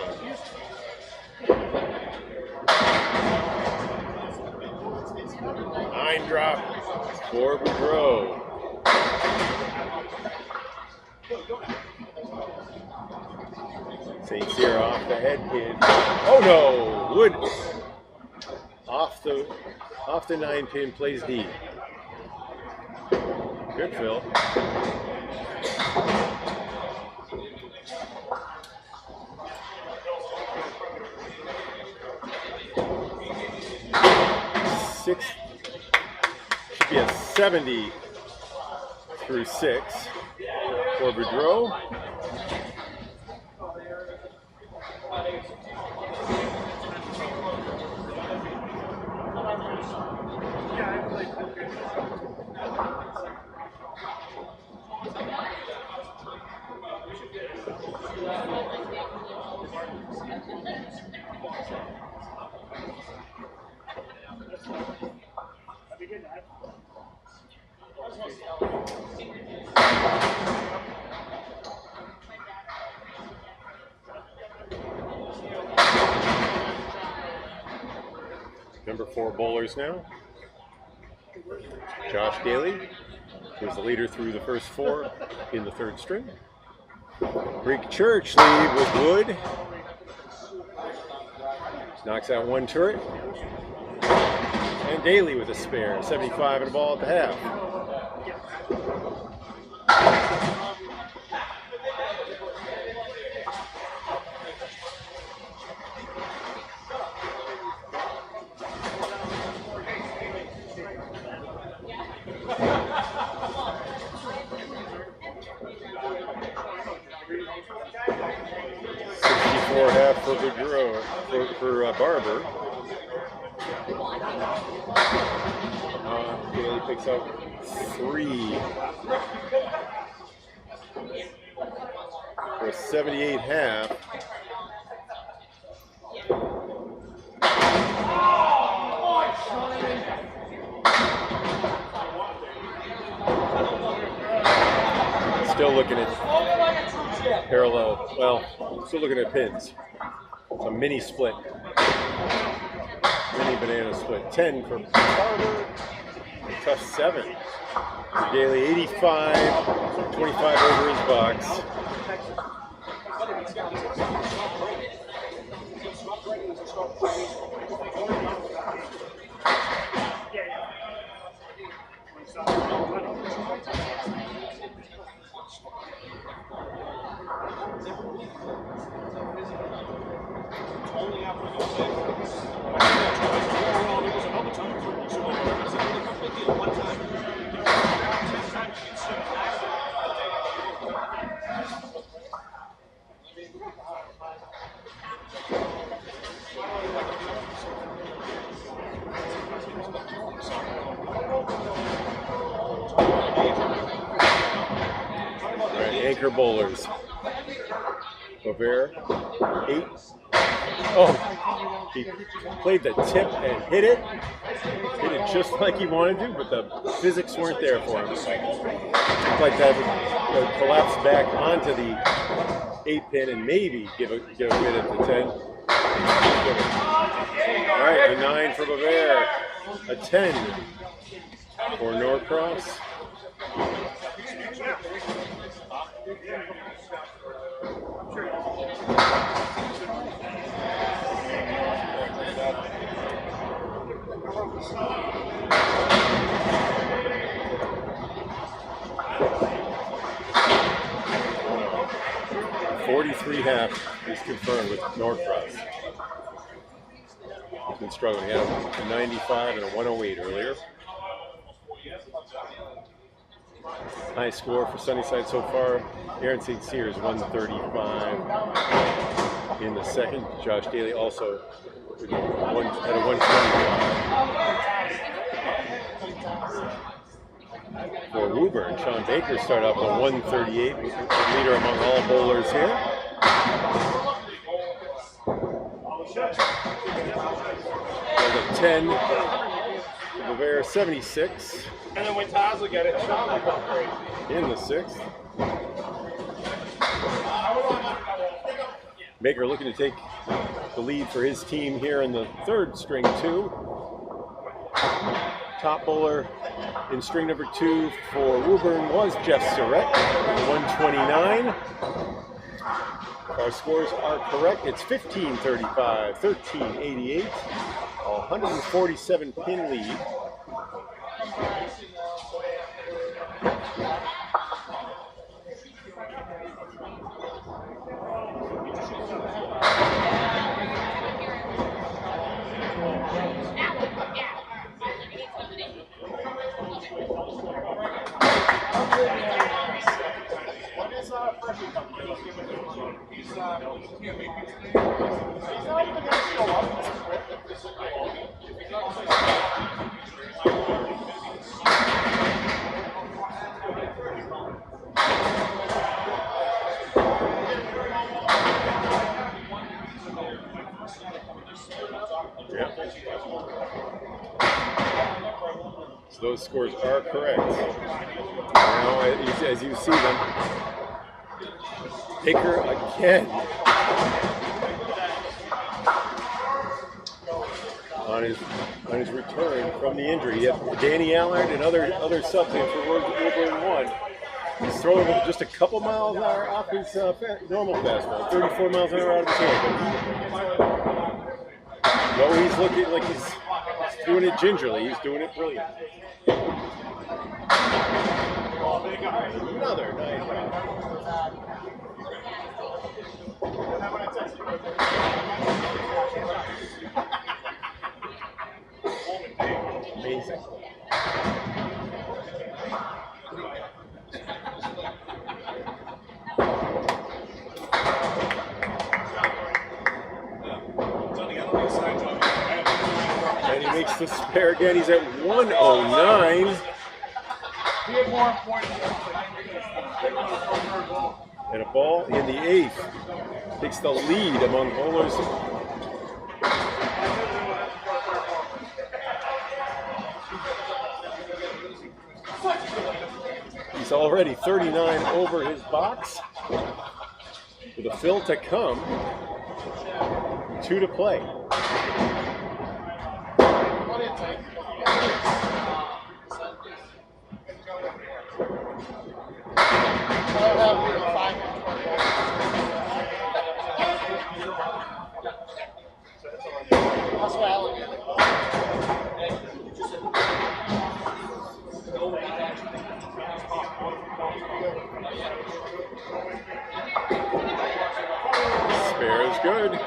A: Nine drop for Boudreaux. St. Cyr off the head pin. Oh no! Wood off the 9 pin, plays D. Good Phil. Six should be a 70 through 6 for Boudreaux. Number 4 bowlers now. Josh Daly, who's the leader through the first 4 in the 3rd string. Greek Church lead with Wood. Knocks out 1 turret. And Daly with a spare, 75 and a ball at the half. Half for Boudreaux, for Barber. Daly picks up 3 for a 78 half. Still looking at parallel, well, still looking at pins. It's a mini split. Mini banana split. 10 for Barber. Tough 7. For Daly, 85. 25 over his box. Baker bowlers. Bover, 8. Oh, he played the tip and hit it. Hit it just like he wanted to, but the physics weren't there for him. Like that would collapse back onto the 8-pin and maybe give a bit at the 10. All right, a 9 for Bover, a 10 for Norcross. .43.5 is confirmed with Norcross. He's been struggling. He had a 95 and a 108 earlier. High score for Sunnyside so far. Aaron St. Cyr is 135 in the second. Josh Daly also had a 125. For Woburn, Sean Baker started off with a 138, leader among all bowlers here. And a 10, Bover 76.
B: And then when Taz will get it, Sean will go crazy.
A: In the 6th. Baker looking to take the lead for his team here in the 3rd string 2. Top bowler in string number 2 for Woburn was Jeff Surratt, 129. Our scores are correct. It's 15-35, 13-88, 147 pin lead. So those scores are correct. Now, as you see them, Baker again on his return from the injury. Yep, Danny Allard and other subs in for Woburn 1. He's throwing just a couple miles an hour off his normal fastball, 34 miles an hour out of his hand. Though he's looking like he's doing it gingerly, he's doing it brilliant. Another nice round. Amazing. And he makes the spare again. He's at 109. And a ball in the 8th. Takes the lead among bowlers. He's already 39 over his box. With a fill to come. 2 to play. Spare is good.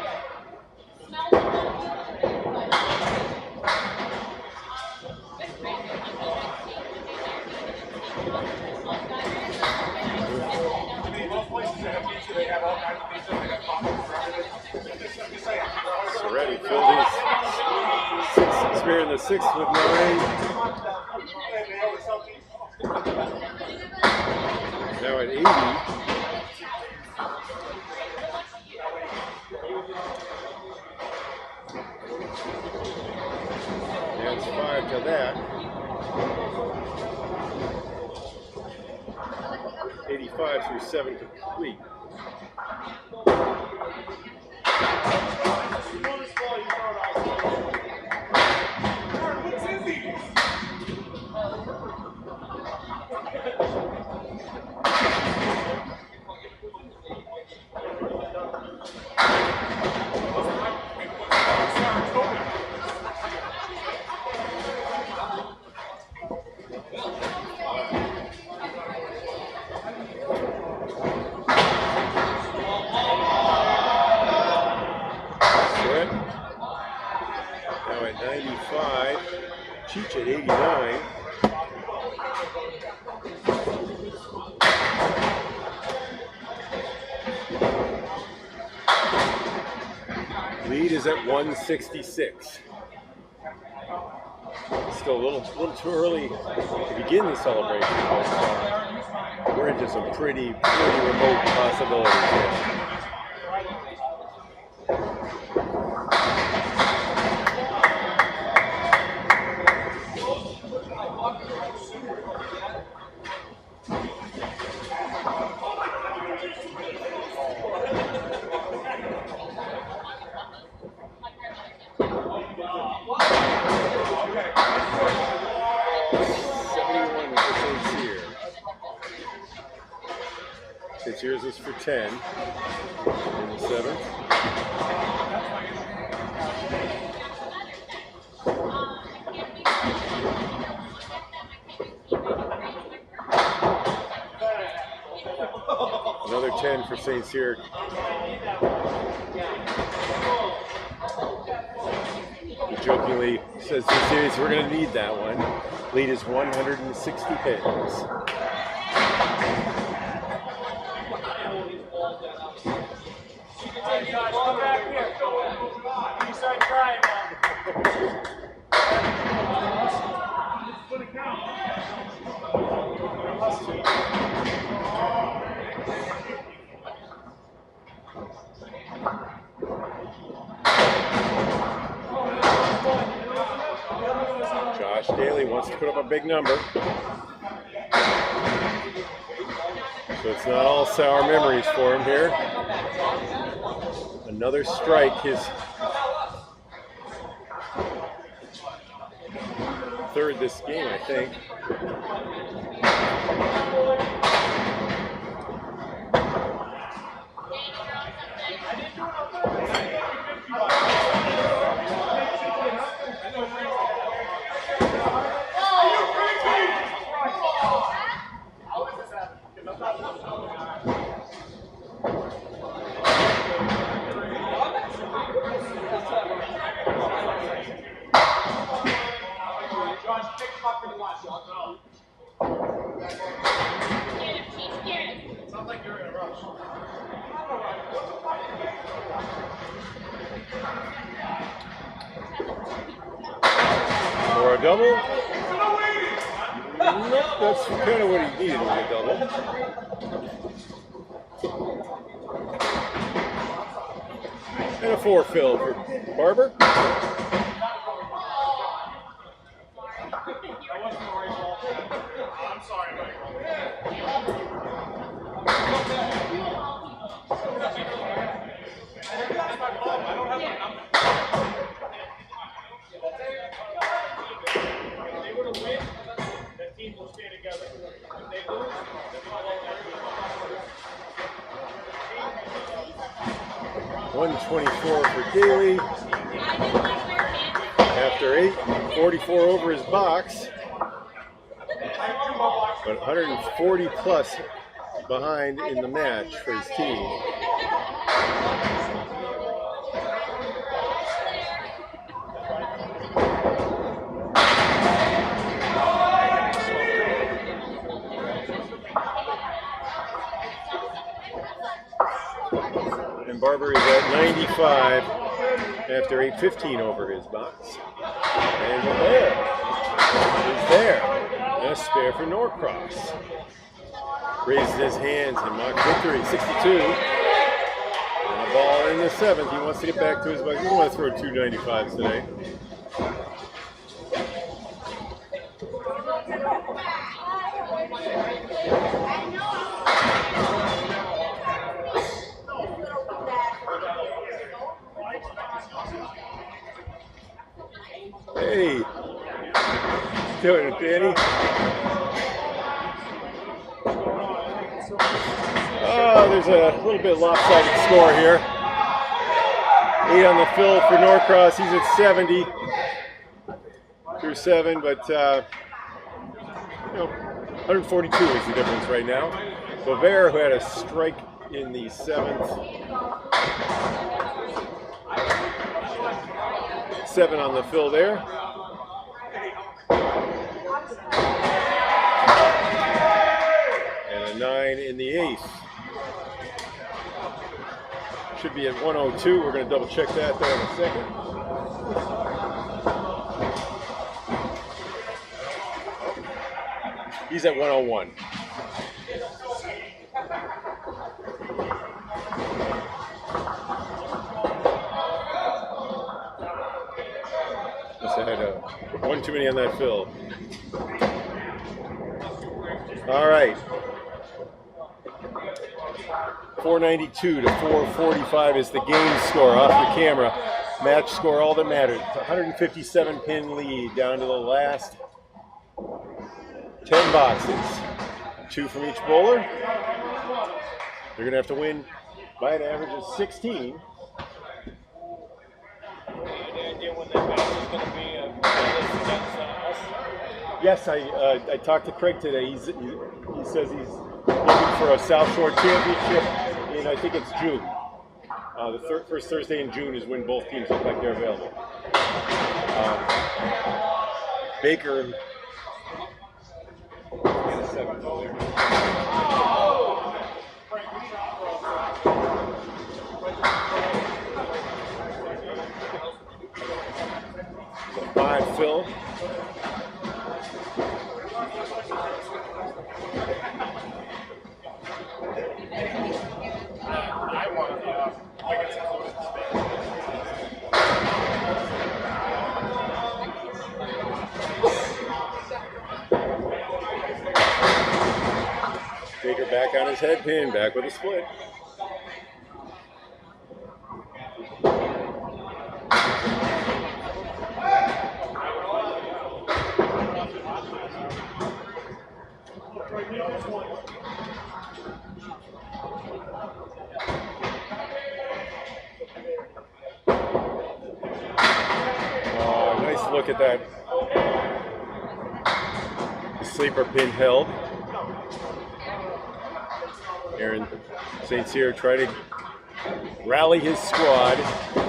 A: Already filled his spare in the 6th with 9. Now at 80. 85 to that. 85 through 7 complete. Now at 95, Cheech at 89. Lead is at 166. Still a little too early to begin the celebration, but we're into some pretty remote possibilities here. Here's is for 10 in the 7th. Another 10 for St. Cyr. He jokingly says to series, we're going to need that one. Lead is 160 pins.
D: Come back here. You start crying now.
A: Josh Daly wants to put up a big number. So it's not all sour memories for him here. Another strike, his third this game, I think. For a double? Nope, that's kind of what he needed with a double. And a 4 fill for Barber.
B: I'm sorry, buddy. I don't have my number. If they were to win, that team will stay together. If they lose, then we'll all have to
A: 124 for Daly. After 8, 44 over his box. But 140 plus behind in the match for his team. And Barber is at 95 after 8:15 over his box. And there. He's there. And a spare for Norcross. Raises his hands and mock victory, 62. And a ball in the 7th. He wants to get back to his box. He doesn't want to throw 295s today. Hey, doing it, Danny. Oh, there's a little bit lopsided score here. 8 on the fill for Norcross. He's at 70 through 7, but you know, 142 is the difference right now. Bovair, who had a strike in the 7th. 7 on the fill there. And a 9 in the 8th. Should be at 102. We're going to double check that there in a second. He's at 101. Must have had one too many on that fill. All right. 492 to 445 is the game score off the camera. Match score, all that matters. 157 pin lead down to the last 10 boxes. 2 from each bowler. They're going to have to win by an average of 16. Yes, I talked to Craig today. He says he's looking for a South Shore Championship in, I think it's June. The first Thursday in June is when both teams look like they're available. Baker. 5 fill. Baker back on his head pin, back with a split. Oh, nice look at that. The sleeper pin held. Aaron St. Cyr trying to rally his squad. With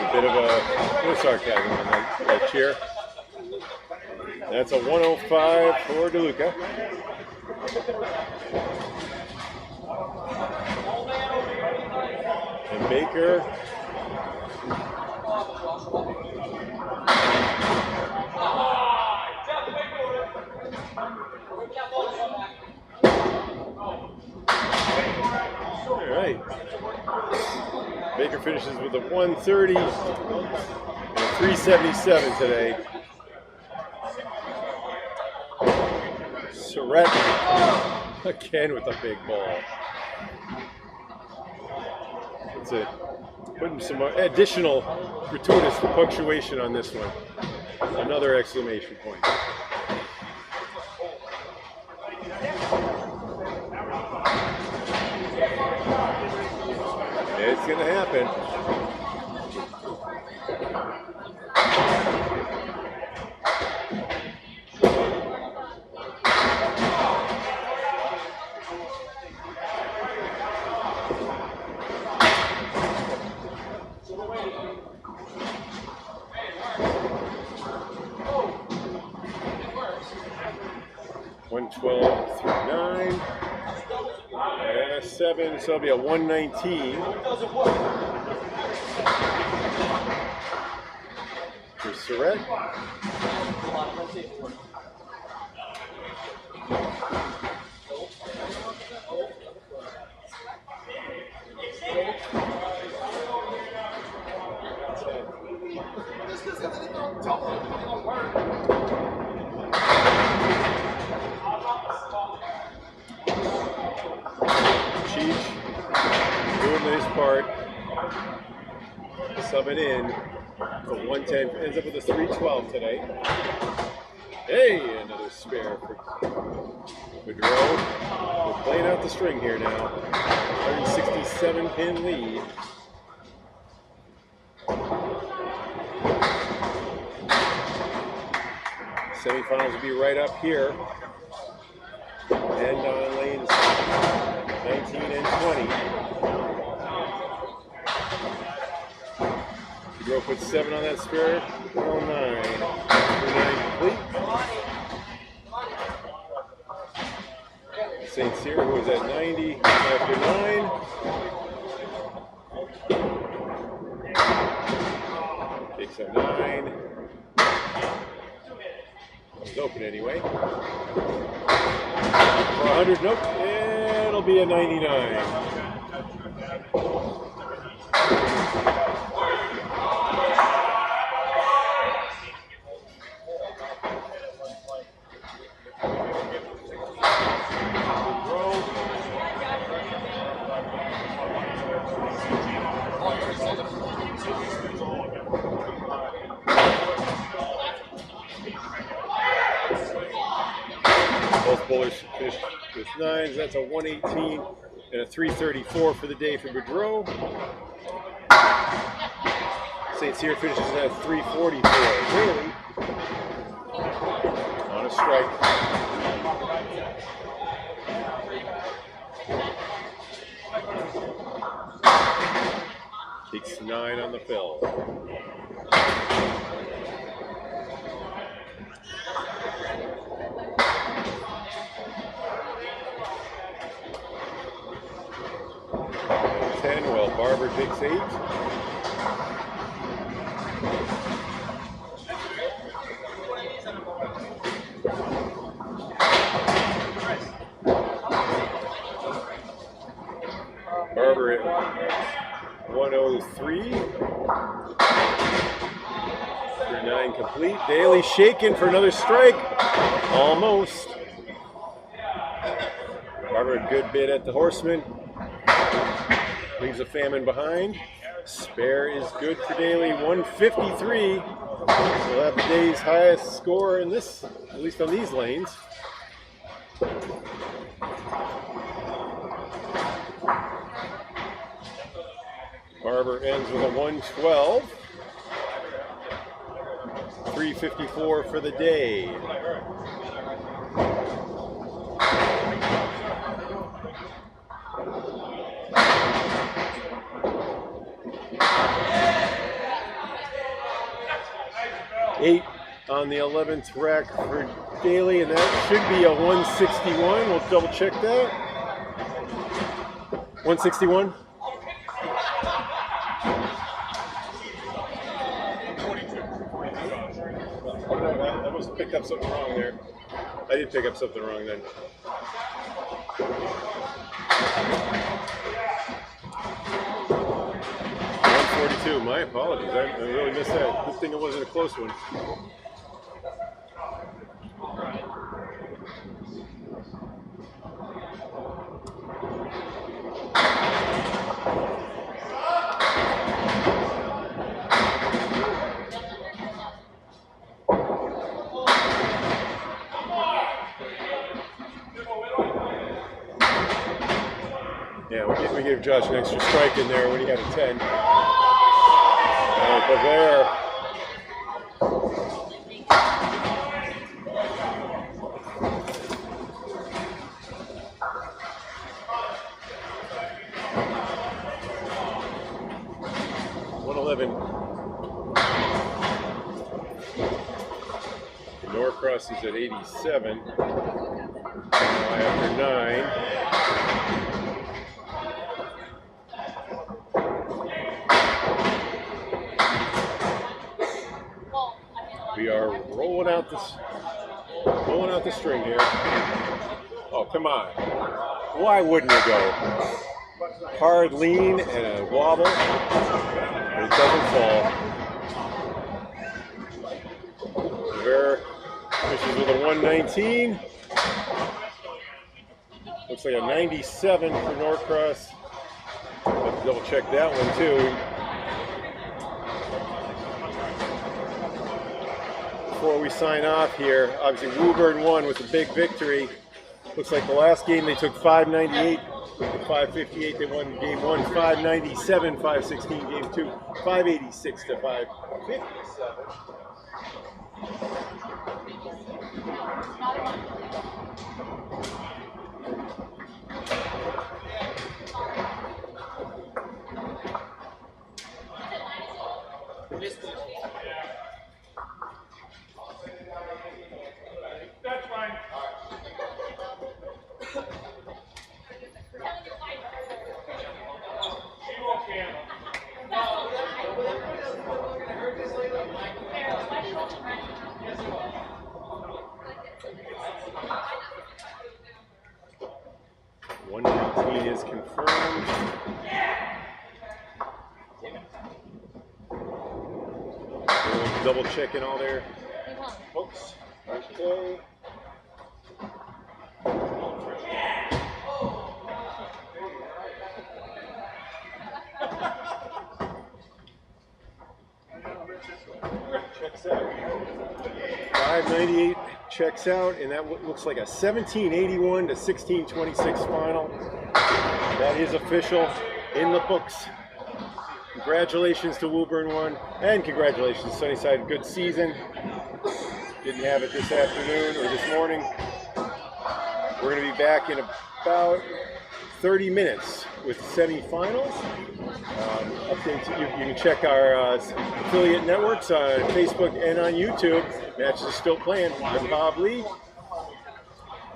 A: a bit of a sarcasm on that cheer. That's a 105 for DeLuca. And Baker. All right. Baker finishes with a 130 and a 377 today. Surrett again with a big ball. That's it. Putting some additional gratuitous punctuation on this one. Another exclamation point. It's going to happen. $112 through 9. And a 7, so it'll be a 119. For Surrett. Cheech doing his part. Sub it in. So 110 ends up with a 312 today. Hey, another spare for Boudreau. We're playing out the string here now. 167 pin lead. Semifinals will be right up here. And on lanes 19 and 20. Boudreau puts 7 on that spare. Well, 9. 9 complete. St. Cyr, who was at 90 after 9. Takes a 9. It's open anyway. For 100, nope. It'll be a 99. Both bowlers finished with 9s. That's a 118 and a 334 for the day for Boudreau. St. Cyr finishes at 344. Really? On a strike. Takes 9 on the fill. Well, Barber takes 8. Barber at 103. For 9 complete. Daly shaking for another strike. Almost. Barber a good bit at the Horseman. Leaves a famine behind. Spare is good for Daly, 153. We'll have the day's highest score in this, at least on these lanes. Barber ends with a 112. 354 for the day. Eight on the 11th rack for Daly, and that should be a 161. We'll double check that. 161. I must have picked up something wrong there. I did pick up something wrong then. My apologies. I really missed that. Good thing it wasn't a close one. Yeah, we gave Josh an extra strike in there when he had a 10. But there. Norcross is at 87. After 9. We are rolling out the string here. Oh, come on. Why wouldn't it go? Hard lean and a wobble, and it doesn't fall. Rivera finishes with a 119. Looks like a 97 for Norcross. Have to double check that one too. before we sign off here. Obviously, Woburn won with a big victory. Looks like the last game they took 598, 558. They won game 1, 597, 516. Game 2, 586 to 557.
B: That's fine. She won't cancel.
A: 119 is confirmed. Everyone's double checking all their books. Okay. Checks out. 598 checks out, and that looks like a 1781 to 1626 final. That is official in the books. Congratulations to Woburn 1, and congratulations to Sunnyside. Good season. Didn't have it this afternoon or this morning. We're going to be back in about 30 minutes with semifinals. Updates. You can check our affiliate networks on Facebook and on YouTube. Matches are still playing. I'm Bob Lee.